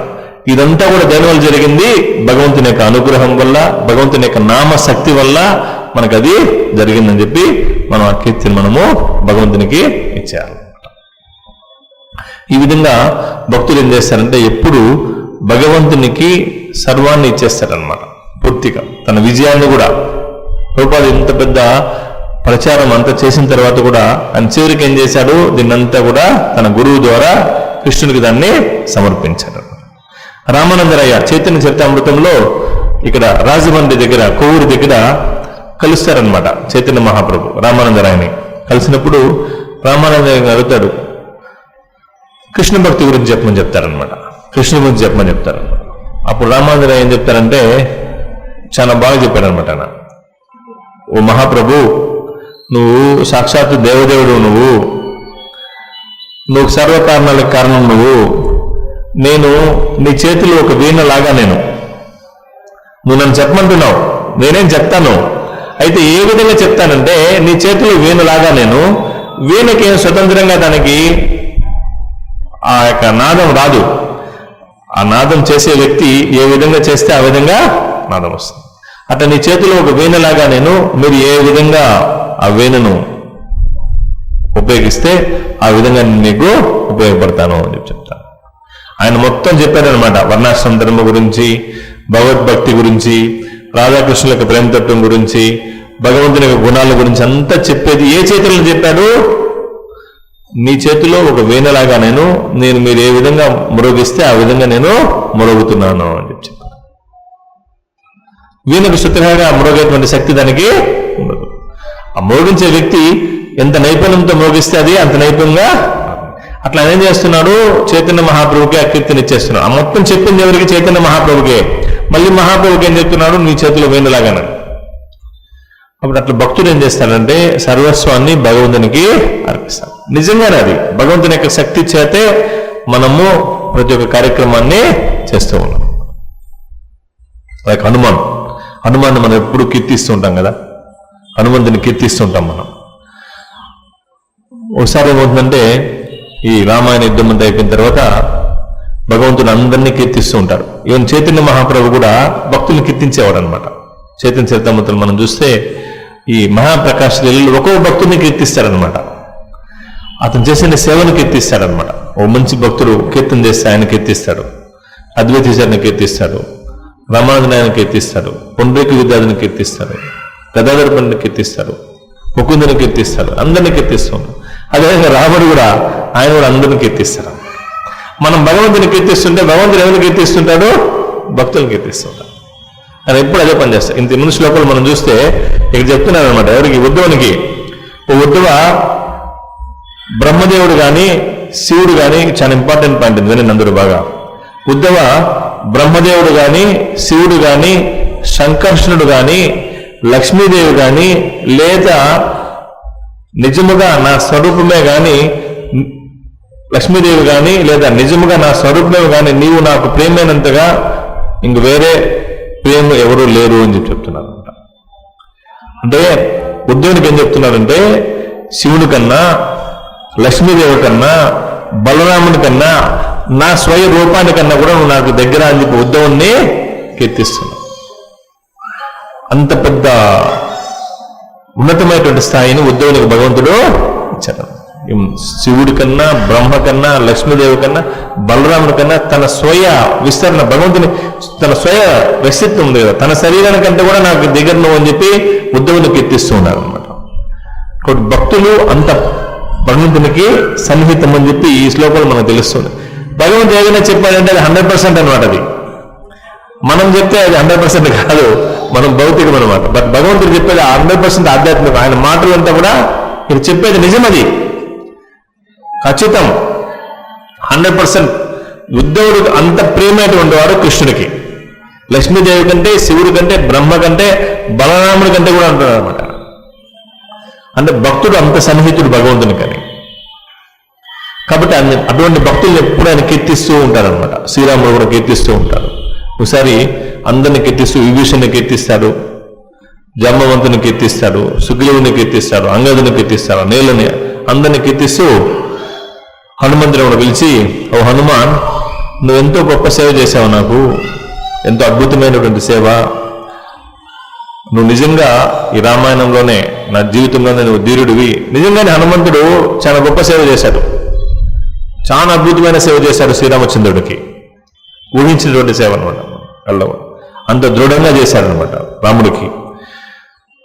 ఇదంతా కూడా దేని వల్ల జరిగింది? భగవంతుని యొక్క అనుగ్రహం వల్ల, భగవంతుని యొక్క నామశక్తి వల్ల మనకు అది జరిగిందని చెప్పి మనం ఆ కీర్తిని మనము భగవంతునికి ఇచ్చేయాలి. ఈ విధంగా భక్తులు ఏం చేస్తారంటే ఎప్పుడు భగవంతునికి సర్వాన్ని ఇచ్చేస్తారనమాట, పూర్తిగా తన విజయాన్ని కూడా. ప్రభుపాదుడు ఇంత పెద్ద ప్రచారం అంతా చేసిన తర్వాత కూడా ఆయన చివరికి ఏం చేశాడు? దీన్నంతా కూడా తన గురువు ద్వారా కృష్ణునికి దాన్ని సమర్పించాడు. రామానందరయ్య చైతన్య చరితామృతంలో ఇక్కడ రాజమండ్రి దగ్గర, కొవ్వూరు దగ్గర కలుస్తారనమాట చైతన్య మహాప్రభు రామానందరాయని. కలిసినప్పుడు రామానందరాయని అడుగుతాడు, కృష్ణ భక్తి గురించి చెప్పమని చెప్తారనమాట, కృష్ణ గురించి చెప్పమని చెప్తారు. అప్పుడు రామానందరాయ ఏం చెప్తారంటే చాలా బాగా చెప్పారనమాట ఆయన, ఓ మహాప్రభు, నువ్వు సాక్షాత్తు దేవదేవుడు, నువ్వు సర్వకారణాలకు కారణం, నేను నీ చేతిలో ఒక వీణలాగా, నువ్వు నన్ను చెప్పమంటున్నావు, నేనేం చెప్తాను, అయితే ఏ విధంగా చెప్తానంటే నీ చేతిలో వీణలాగా, వీణకి స్వతంత్రంగా దానికి ఆ యొక్క నాదం రాదు. ఆ నాదం చేసే వ్యక్తి ఏ విధంగా చేస్తే ఆ విధంగా నాదం వస్తుంది. అట్లా నీ చేతిలో ఒక వీణలాగా మీరు ఏ విధంగా ఆ వీణను ఉపయోగిస్తే ఆ విధంగా నేను మీకు ఉపయోగపడతాను అని చెప్తాను. ఆయన మొత్తం చెప్పారనమాట, వర్ణాశ్రమ ధర్మ గురించి, భగవద్భక్తి గురించి, రాధాకృష్ణుల యొక్క ప్రేమతత్వం గురించి, భగవంతుని యొక్క గుణాల గురించి అంతా చెప్పేది ఏ చేతిలో చెప్పాడు? నీ చేతిలో ఒక వీణలాగా నేను మీరు ఏ విధంగా మ్రోగిస్తే ఆ విధంగా నేను మ్రోగుతున్నాను అని చెప్పాను. వీణకు శుద్ధంగా మ్రోగేటువంటి శక్తి దానికి ఉండదు. ఆ మ్రోగించే వ్యక్తి ఎంత నైపుణ్యంతో మ్రోగిస్తే అది అంత నైపుణ్యంగా. అట్లా ఏం చేస్తున్నాడు? చైతన్య మహాప్రభుకే ఆ కీర్తిని ఇచ్చేస్తున్నాడు. ఆ మొత్తం చెప్పింది ఎవరికి? చైతన్య మహాప్రభుకే. మళ్ళీ మహాప్రభుకి ఏం చెప్తున్నాడు? నీ చేతిలో వీణలాగానే. అప్పుడు అట్లా భక్తుడు ఏం చేస్తాడంటే సర్వస్వాన్ని భగవంతునికి అర్పిస్తాడు. నిజంగానే అది భగవంతుని యొక్క శక్తి చేతే మనము ప్రతి ఒక్క కార్యక్రమాన్ని చేస్తూ ఉన్నాం. లైక్ హనుమాన్ మనం ఎప్పుడు కీర్తిస్తూ ఉంటాం కదా, హనుమంతుని కీర్తిస్తుంటాం మనం. ఒకసారి ఏమవుతుందంటే ఈ రామాయణ యుద్ధం అంతా అయిపోయిన తర్వాత భగవంతుడు అందరినీ కీర్తిస్తూ ఉంటారు. ఈవెన్ చైతన్య మహాప్రభు కూడా భక్తుల్ని కీర్తించేవాడు అనమాట. చైతన్య చరితామృతంలో మనం చూస్తే ఈ మహాప్రకాశ్ లీలలు ఒక్కొక్క భక్తుడిని కీర్తిస్తాడనమాట. అతను చేసిన సేవను కీర్తిస్తాడనమాట. ఓ మంచి భక్తుడు కీర్తన చేస్తే ఆయన కీర్తిస్తాడు, అద్వైతీశాన్ని కీర్తిస్తాడు, రామానందనాయన కీర్తిస్తాడు, పొండ్రేకి విద్యార్థిని కీర్తిస్తాడు, గదాధర పండిని కీర్తిస్తాడు, ముకుందుని కీర్తిస్తాడు, అందరినీ కీర్తిస్తాడు. అదేవిధంగా రాముడు కూడా ఆయన కూడా అందరిని కీర్తిస్తాడు. మనం భగవంతుని కీర్తిస్తుంటే భగవంతుడు ఎవరిని కీర్తిస్తుంటాడు? భక్తులను కీర్తిస్తుంటాడు. అది ఎప్పుడు అదే పని చేస్తాడు. ఇంత ముందు శ్లోకాలు మనం చూస్తే ఇక్కడ చెప్తున్నారు అనమాట. ఎవరికి? ఉద్ధవునికి. ఉద్ధవ బ్రహ్మదేవుడు కానీ శివుడు కానీ, చాలా ఇంపార్టెంట్ పాయింట్ వినండి అందరూ బాగా. ఉద్ధవ బ్రహ్మదేవుడు కానీ శివుడు కానీ సంకర్షణుడు కానీ లక్ష్మీదేవి కానీ లేదా నిజముగా నా స్వరూపమే కానీ లక్ష్మీదేవి కానీ లేదా నిజముగా నా స్వరూపమే కానీ నీవు నాకు ప్రేమైనంతగా ఇంక వేరే ప్రేమ ఎవరు లేరు అని చెప్తున్నారు. అంటే ఉద్ధవునికి ఏం చెప్తున్నారంటే శివుడి కన్నా లక్ష్మీదేవి కన్నా బలరాముని కన్నా నా స్వయ రూపానికన్నా కూడా నువ్వు నాకు దగ్గర అని చెప్పి ఉద్ధవుణ్ణి కీర్తిస్తున్నావు. అంత పెద్ద ఉన్నతమైనటువంటి స్థాయిని ఉద్ధవునికి భగవంతుడు ఇచ్చాడు. శివుడి కన్నా బ్రహ్మ కన్నా లక్ష్మీదేవి కన్నా బలరాముడి కన్నా తన స్వయ విస్తరణ భగవంతుని తన స్వయ వ్యక్తిత్వం ఉంది కదా, తన శరీరానికంటే కూడా నాకు దగ్గర నువ్వు అని చెప్పి ఉద్ధవుని కీర్తిస్తూ ఉన్నారు అనమాట. కాబట్టి భక్తులు అంత భగవంతునికి సన్నిహితం అని చెప్పి ఈ శ్లోకంలో మనకు తెలుస్తుంది. భగవంతుడు ఏదైనా చెప్పాడంటే అది 100% అనమాట. అది మనం చెప్తే అది 100% కాదు, మనం భౌతికం అనమాట. బట్ భగవంతుడు చెప్పేది 100% ఆధ్యాత్మికం. ఆయన మాటలంతా కూడా ఇది చెప్పేది నిజం, అది ఖచ్చితం 100%. ఉద్ధవుడు అంత ప్రేమైనటువంటి వాడు కృష్ణుడికి, లక్ష్మీదేవి కంటే, శివుడి కంటే, బ్రహ్మ కంటే, బలరాముడి కంటే కూడా అంటున్నాడు అనమాట. అంటే భక్తుడు అంత సన్నిహితుడు భగవంతునికని. కాబట్టి అటువంటి భక్తుల్ని ఎప్పుడు ఆయన కీర్తిస్తూ ఉంటారనమాట. శ్రీరాముడు కూడా కీర్తిస్తూ ఉంటారు. ఒకసారి అందరిని కీర్తిస్తూ విభీషణ్ణి కీర్తిస్తాడు, జాంబవంతుని కీర్తిస్తాడు, సుగ్రీవుని కీర్తిస్తాడు, అంగదుని కీర్తిస్తాడు, నీలని అందరిని కీర్తిస్తూ హనుమంతుని కూడా పిలిచి, ఓ హనుమాన్, నువ్వు ఎంతో గొప్ప సేవ చేసావు, నాకు ఎంతో అద్భుతమైనటువంటి సేవ, నువ్వు నిజంగా ఈ రామాయణంలోనే, నా జీవితంలోనే నువ్వు ధీరుడివి. నిజంగానే హనుమంతుడు చాలా గొప్ప సేవ చేశాడు, చాలా అద్భుతమైన సేవ చేశాడు శ్రీరామచంద్రుడికి. ఊహించినటువంటి సేవ అనమాట. అంత దృఢంగా చేశాడనమాట రాముడికి.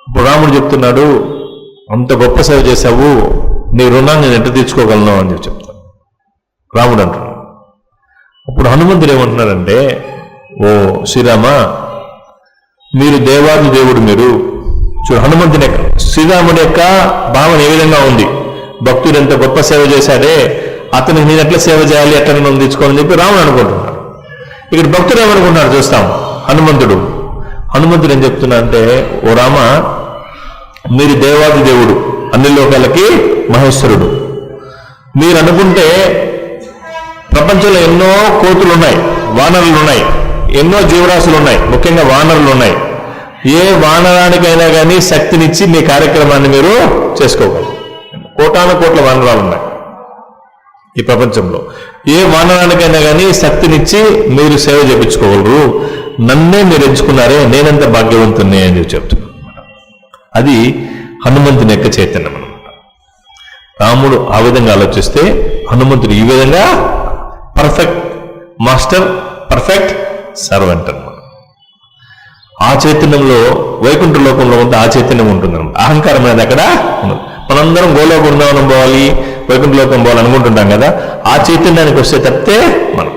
ఇప్పుడు రాముడు చెప్తున్నాడు, అంత గొప్ప సేవ చేశావు, నీ రుణాన్ని నేను ఎట్లా తీర్చుకోగలను అని చెప్పి చెప్తాను రాముడు అంటున్నాడు. అప్పుడు హనుమంతుడు ఏమంటున్నాడంటే, ఓ శ్రీరామ, మీరు దేవాది దేవుడు, మీరు చూడు హనుమంతుని యొక్క, శ్రీరాముడి యొక్క భావన ఏ విధంగా ఉంది. భక్తుడు ఎంత గొప్ప సేవ చేశాడే, అతనికి నేను ఎట్లా సేవ చేయాలి, ఎట్లా నేను తీర్చుకోవాలని చెప్పి రాముడు అనుకుంటున్నాడు. ఇక్కడ భక్తుడు ఏమనుకుంటున్నాడు చూస్తాం. హనుమంతుడు ఏం చెప్తున్నా అంటే, ఓ రామ, మీరు దేవాది దేవుడు, అన్ని లోకాలకి మహేశ్వరుడు. మీరు అనుకుంటే ప్రపంచంలో ఎన్నో కోతులు ఉన్నాయి, వానరులు ఉన్నాయి, ఎన్నో జీవరాశులు ఉన్నాయి, ముఖ్యంగా వానరులు ఉన్నాయి. ఏ వానరానికైనా కానీ శక్తినిచ్చి మీ కార్యక్రమాన్ని మీరు చేసుకోగలరు. కోటాను కోట్ల వానరాలు ఉన్నాయి ఈ ప్రపంచంలో. ఏ వానరానికైనా కానీ శక్తినిచ్చి మీరు సేవ చేయించుకోగలరు. నన్నే మీరు ఎంచుకున్నారే, నేనంత భాగ్యవంతున్నే అని చెప్తున్నాను. అది హనుమంతుని యొక్క చైతన్యం అనమాట. రాముడు ఆ విధంగా ఆలోచిస్తే, హనుమంతుడు ఈ విధంగా పర్ఫెక్ట్ మాస్టర్, పర్ఫెక్ట్ సర్వెంట్ అనమాట. ఆ చైతన్యంలో వైకుంఠ లోకంలో ఉంటే ఆ చైతన్యం ఉంటుందన్నమాట. అహంకారం అనేది అక్కడ ఉండదు. మనందరం గోలోక బృందావనం పోవాలి, వైకుంఠ లోకం పోవాలి అనుకుంటుంటాం కదా. ఆ చైతన్యానికి వస్తే తప్పితే మనం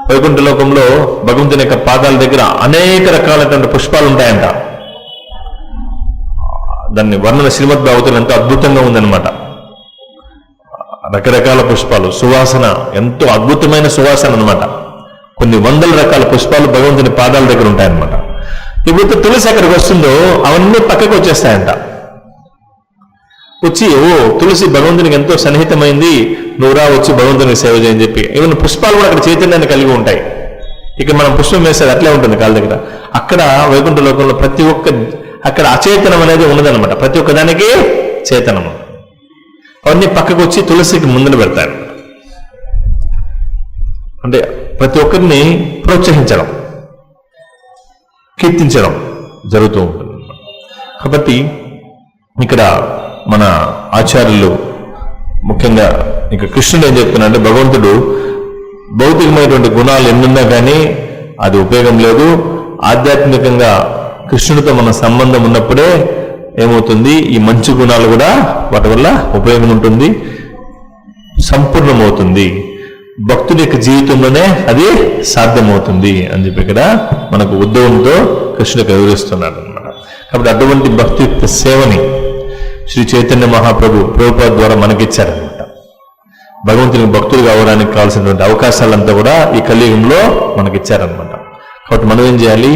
వైకుంఠ లోకంలో భగవంతుని యొక్క పాదాల దగ్గర అనేక రకాలైనటువంటి పుష్పాలు ఉంటాయంట. దాన్ని వర్ణన శ్రీమద్ భాగవతంలో ఎంతో అద్భుతంగా ఉందన్నమాట. రకరకాల పుష్పాలు, సువాసన, ఎంతో అద్భుతమైన సువాసన అనమాట. కొన్ని వందల రకాల పుష్పాలు భగవంతుని పాదాల దగ్గర ఉంటాయన్నమాట. ఇప్పుడు తులసి ఎక్కడికి వస్తుందో అవన్నీ పక్కకు వచ్చేస్తాయంట. వచ్చి, ఓ తులసి భగవంతునికి ఎంతో సన్నిహితమైంది, నువ్వురా వచ్చి భగవంతునికి సేవ చేయని చెప్పి. ఏమైనా పుష్పాలు కూడా అక్కడ చైతన్యాన్ని కలిగి ఉంటాయి. ఇక మనం పుష్పం వేసేది అట్లే ఉంటుంది కాళ్ళ దగ్గర. అక్కడ వైకుంఠ లోకంలో ప్రతి ఒక్క, అక్కడ అచేతనం అనేది ఉన్నదనమాట. ప్రతి ఒక్క దానికి చేతనము. అవన్నీ పక్కకు వచ్చి తులసికి ముందున పెడతారు. అంటే ప్రతి ఒక్కరిని ప్రోత్సహించడం, కీర్తించడం జరుగుతూ ఉంటుంది. కాబట్టి ఇక్కడ మన ఆచార్యులు ముఖ్యంగా ఇక కృష్ణుడు ఏం చెప్తున్నా అంటే, భగవంతుడు భౌతికమైనటువంటి గుణాలు ఎన్నున్నా కానీ అది ఉపయోగం లేదు. ఆధ్యాత్మికంగా కృష్ణుడితో మన సంబంధం ఉన్నప్పుడే ఏమవుతుంది, ఈ మంచి గుణాలు కూడా వాటి వల్ల ఉపయోగం ఉంటుంది, సంపూర్ణమవుతుంది. భక్తుడి యొక్క జీవితంలోనే అది సాధ్యమవుతుంది అని చెప్పి ఇక్కడ మనకు ఉద్ధవంతో కృష్ణుడికి వివరిస్తున్నాడు అనమాట. కాబట్టి అటువంటి భక్తియుక్త సేవని శ్రీ చైతన్య మహాప్రభు ప్రభుపాద ద్వారా మనకిచ్చారనమాట. భగవంతునికి భక్తులు కావడానికి కావాల్సినటువంటి అవకాశాలంతా కూడా ఈ కలియుగంలో మనకిచ్చారనమాట. కాబట్టి మనం ఏం చేయాలి,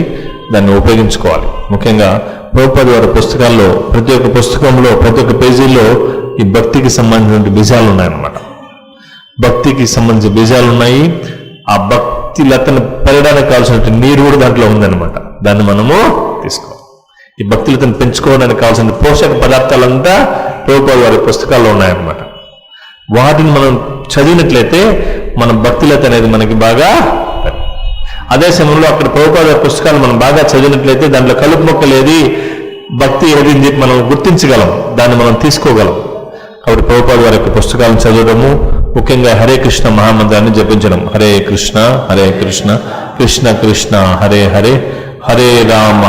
దాన్ని ఉపయోగించుకోవాలి. ముఖ్యంగా ప్రభుపాద వారి పుస్తకాల్లో ప్రతి ఒక్క పుస్తకంలో ప్రతి ఒక్క పేజీలో ఈ భక్తికి సంబంధించిన బీజాలు ఉన్నాయన్నమాట. భక్తికి సంబంధించిన బీజాలు ఉన్నాయి. ఆ భక్తి లతను పెరగడానికి కావాల్సినటువంటి నీరు కూడా దాంట్లో ఉందన్నమాట. దాన్ని మనము తీసుకోవాలి. ఈ భక్తి లతను పెంచుకోవడానికి కావాల్సిన పోషక పదార్థాలంతా ప్రభుపాద వారి పుస్తకాల్లో ఉన్నాయన్నమాట. వాటిని మనం చదివినట్లయితే మన భక్తి లత అనేది మనకి బాగా, అదే సమయంలో అక్కడ ప్రభుపాద పుస్తకాలు మనం బాగా చదివినట్లయితే దాంట్లో కలుపు మొక్కలేది, భక్తి ఏది అని చెప్పి మనం గుర్తించగలం, దాన్ని మనం తీసుకోగలం. కాబట్టి ప్రభుపాద వారి యొక్క పుస్తకాలను చదవడము, ముఖ్యంగా హరే కృష్ణ మహామంత్రాన్ని జపించడం. హరే కృష్ణ కృష్ణ కృష్ణ హరే హరే, హరే రామ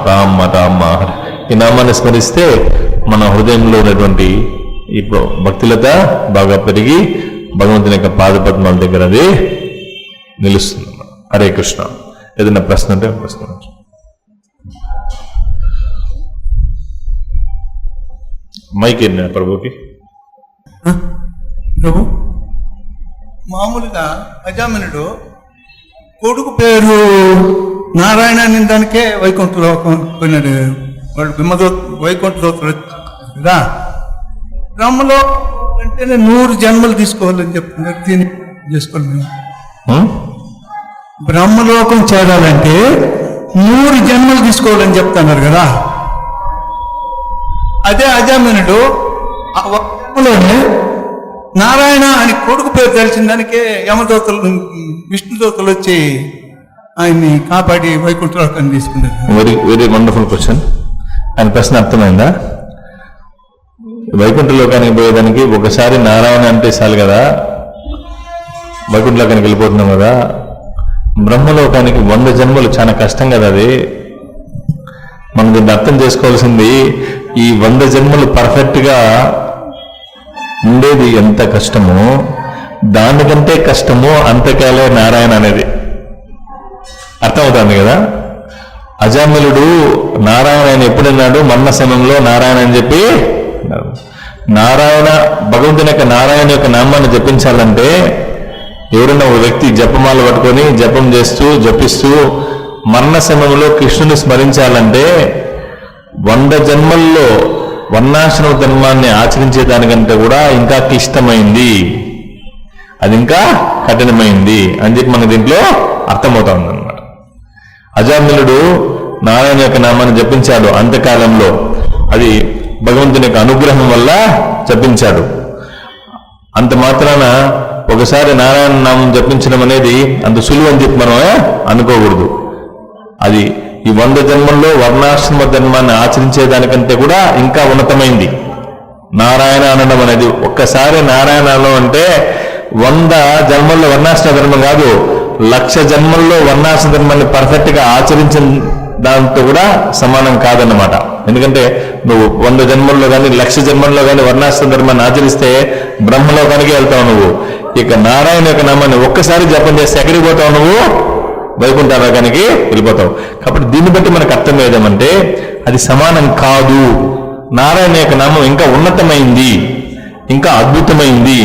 రామ రామ హరే. ఈ నామాన్ని స్మరిస్తే మన హృదయంలో ఉన్నటువంటి ఇప్పుడు భక్తిలత బాగా పెరిగి భగవంతుని యొక్క పాదపద్మాల దగ్గర అది నిలుస్తుంది. హరే కృష్ణ. ఏదైనా ప్రశ్న అంటే ప్రశ్న. మైక్ ఏంటి ప్రభుకి? ప్రభు, మామూలుగా అజామినుడు కొడుకు పేరు నారాయణ అనే దానికే వైకుంఠలోకం పోయినాడు. వాడు వైకుంఠలోకం కదా. బ్రహ్మలో అంటేనే 100 జన్మలు తీసుకోవాలని చెప్తున్నారు. దీన్ని చేసుకోవాలి మేము. బ్రహ్మలోకం చేరాలంటే 100 జన్మలు తీసుకోవాలని చెప్తున్నారు కదా. అదే అజామినుడు ఆ ఒక జన్మలోనే నారాయణ అని కొడుకు పేరు తెలిసిన దానికే యమదూతలు విష్ణుదూతలు వచ్చి ఆయన్ని కాపాడి వైకుంఠలోకాన్ని తీసుకున్నారు. Very very wonderful question. ఆయన ప్రశ్న అర్థమైందా? వైకుంఠలోకానికి పోయేదానికి ఒకసారి నారాయణ అంటే చాలు కదా, వైకుంఠలోకానికి వెళ్ళిపోతున్నాం కదా. బ్రహ్మలోకానికి 100 జన్మలు చాలా కష్టం కదా. అది మనం దీన్ని అర్థం చేసుకోవాల్సింది. ఈ 100 జన్మలు పర్ఫెక్ట్ గా ఉండేది ఎంత కష్టమో, దానికంటే కష్టమో అంతకాలే నారాయణ అనేది. అర్థమవుతుంది కదా. అజామిలుడు నారాయణ అని ఎప్పుడన్నాడు? మరణ సమయంలో నారాయణ అని చెప్పి. నారాయణ భగవంతుని యొక్క నారాయణ యొక్క నామాన్ని జపించాలంటే ఎవరైనా ఒక వ్యక్తి జపమాల పట్టుకొని జపం చేస్తూ జపిస్తూ మరణ సమయంలో కృష్ణుని స్మరించాలంటే 100 జన్మల్లో వర్ణాశ్రమ ధర్మాన్ని ఆచరించే దానికంటే కూడా ఇంకా క్లిష్టమైంది, అది ఇంకా కఠినమైంది అని చెప్పి మనకు దీంట్లో అర్థమవుతా ఉందన్నమాట. అజామిలుడు నారాయణ యొక్క నామాన్ని జపించాడు అంత్యకాలంలో. అది భగవంతుని యొక్క అనుగ్రహం వల్ల జపించాడు. అంత మాత్రాన ఒకసారి నారాయణ నామం జపించడం అనేది అంత సులువు అని చెప్పి మనం అనుకోకూడదు. అది ఈ 100 జన్మల్లో వర్ణాశ్రమ ధర్మాన్ని ఆచరించేదానికంటే కూడా ఇంకా ఉన్నతమైంది నారాయణ అనడం అనేది. ఒక్కసారి నారాయణలో అంటే 100 జన్మల్లో వర్ణాశ్రమ ధర్మం కాదు, 1,00,000 జన్మల్లో వర్ణాశ్రమ ధర్మాన్ని పర్ఫెక్ట్ గా ఆచరించిన దాంతో కూడా సమానం కాదన్నమాట. ఎందుకంటే నువ్వు 100 జన్మల్లో కానీ 1,00,000 జన్మల్లో కానీ వర్ణాశ్రమ ధర్మాన్ని ఆచరిస్తే బ్రహ్మలోకానికి వెళ్తావు నువ్వు. ఇక నారాయణ యొక్క నామాన్ని ఒక్కసారి జపం చేస్తే ఎక్కడికి పోతావు నువ్వు? వైకుంఠలోకానికి వెళ్ళిపోతావు. కాబట్టి దీన్ని బట్టి మనకు అర్థం ఏదేమంటే అది సమానం కాదు. నారాయణ యొక్క నామం ఇంకా ఉన్నతమైంది, ఇంకా అద్భుతమైంది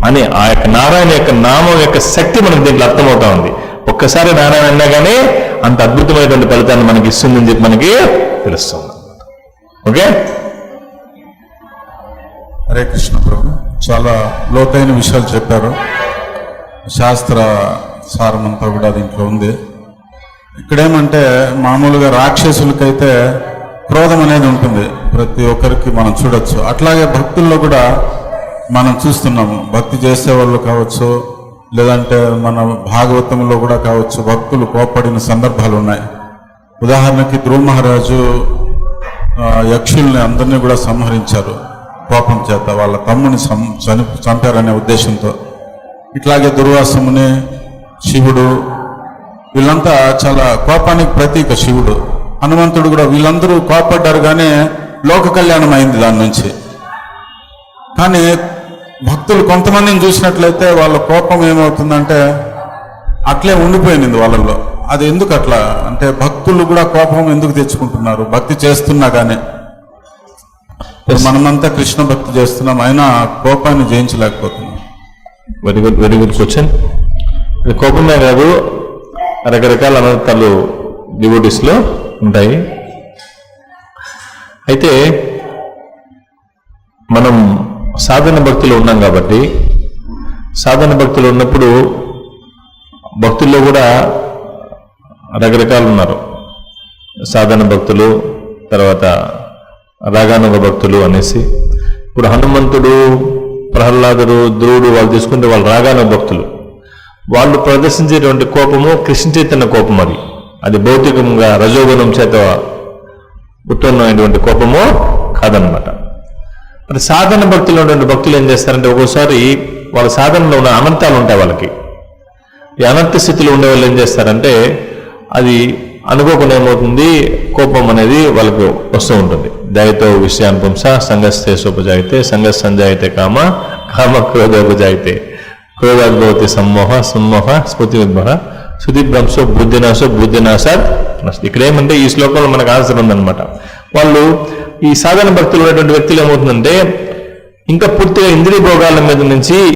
అని ఆ యొక్క నారాయణ యొక్క నామం యొక్క శక్తి మనకు దీంట్లో అర్థమవుతా ఉంది. ఒక్కసారి నారాయణ అన్నా కానీ అంత అద్భుతమైనటువంటి ఫలితాన్ని మనకి ఇస్తుందని చెప్పి మనకి తెలుస్తుంది. ఓకే. హరే కృష్ణ ప్రభు, చాలా లోతైన విషయాలు చెప్పారు. శాస్త్ర సారమంతా కూడా దీంట్లో ఉంది. ఇక్కడేమంటే మామూలుగా రాక్షసులకైతే క్రోధం అనేది ఉంటుంది, ప్రతి ఒక్కరికి మనం చూడొచ్చు. అట్లాగే భక్తుల్లో కూడా మనం చూస్తున్నాము. భక్తి చేసే వాళ్ళు కావచ్చు, లేదంటే మన భాగవతంలో కూడా కావచ్చు, భక్తులు కోప్పడిన సందర్భాలు ఉన్నాయి. ఉదాహరణకి ధ్రువ మహారాజు యక్షుల్ని అందరినీ కూడా సంహరించారు కోపం చేత, వాళ్ళ తమ్ముని చంపారనే ఉద్దేశంతో. ఇట్లాగే దుర్వాసముని, శివుడు, వీళ్ళంతా చాలా కోపానికి ప్రతీక. శివుడు, హనుమంతుడు కూడా వీళ్ళందరూ కోపడ్డారు, కానీ లోక కళ్యాణం అయింది దాని నుంచి. కానీ భక్తులు కొంతమందిని చూసినట్లయితే వాళ్ళ కోపం ఏమవుతుందంటే అట్లే ఉండిపోయింది వాళ్ళల్లో. అది ఎందుకు అట్లా అంటే భక్తులు కూడా కోపం ఎందుకు తెచ్చుకుంటున్నారు? భక్తి చేస్తున్నా కానీ మనమంతా కృష్ణ భక్తి చేస్తున్నాం, అయినా కోపాన్ని జయించలేకపోతున్నాం. Very good, very good question. కోపమే కాదు, రకరకాల అనర్థాలు డివోటీస్ లో ఉంటాయి. అయితే మనం సాధన భక్తులు ఉన్నాం కాబట్టి, సాధన భక్తులు ఉన్నప్పుడు భక్తుల్లో కూడా రకరకాలు ఉన్నారు. సాధన భక్తులు, తర్వాత రాగానుగ భక్తులు అనేసి. ఇప్పుడు హనుమంతుడు, ప్రహ్లాదుడు, ధ్రువుడు వాళ్ళు తీసుకుంటే వాళ్ళు రాగానుగ భక్తులు. వాళ్ళు ప్రదర్శించేటువంటి కోపము కృష్ణ చైతన్య కోపం. అది భౌతికంగా రజోగుణం చేత ఉత్పన్నమైనటువంటి కోపము కాదనమాట. మరి సాధన భక్తులు ఉన్నటువంటి భక్తులు ఏం చేస్తారంటే ఒక్కోసారి వాళ్ళ సాధనలో ఉన్న అనర్థాలు ఉంటాయి వాళ్ళకి. ఈ అనర్థ స్థితిలో ఉండే వాళ్ళు ఏం చేస్తారంటే అది అనుకోకుండా ఏమవుతుంది, కోపం అనేది వాళ్ళకు వస్తూ ఉంటుంది. దయతో విషయాన్ పుంస సంగస్థేసోపజాయితే సంగస్సంజాయితే కామ కామ క్రోధోపజాయితే క్రోధాద్భవతి సమ్మోహ సమ్మోహ స్మృతి ఉద్భవ శుతిభ్రంశో బుద్ధినాశాత్ నష్ట. ఇక్కడ ఏమంటే ఈ శ్లోకంలో మనకు ఆన్సర్ ఉందన్నమాట. వాళ్ళు ఈ సాధారణ భక్తులు ఉన్నటువంటి వ్యక్తులు ఏమవుతుందంటే ఇంకా పూర్తిగా ఇంద్రియ భోగాల మీద నుంచి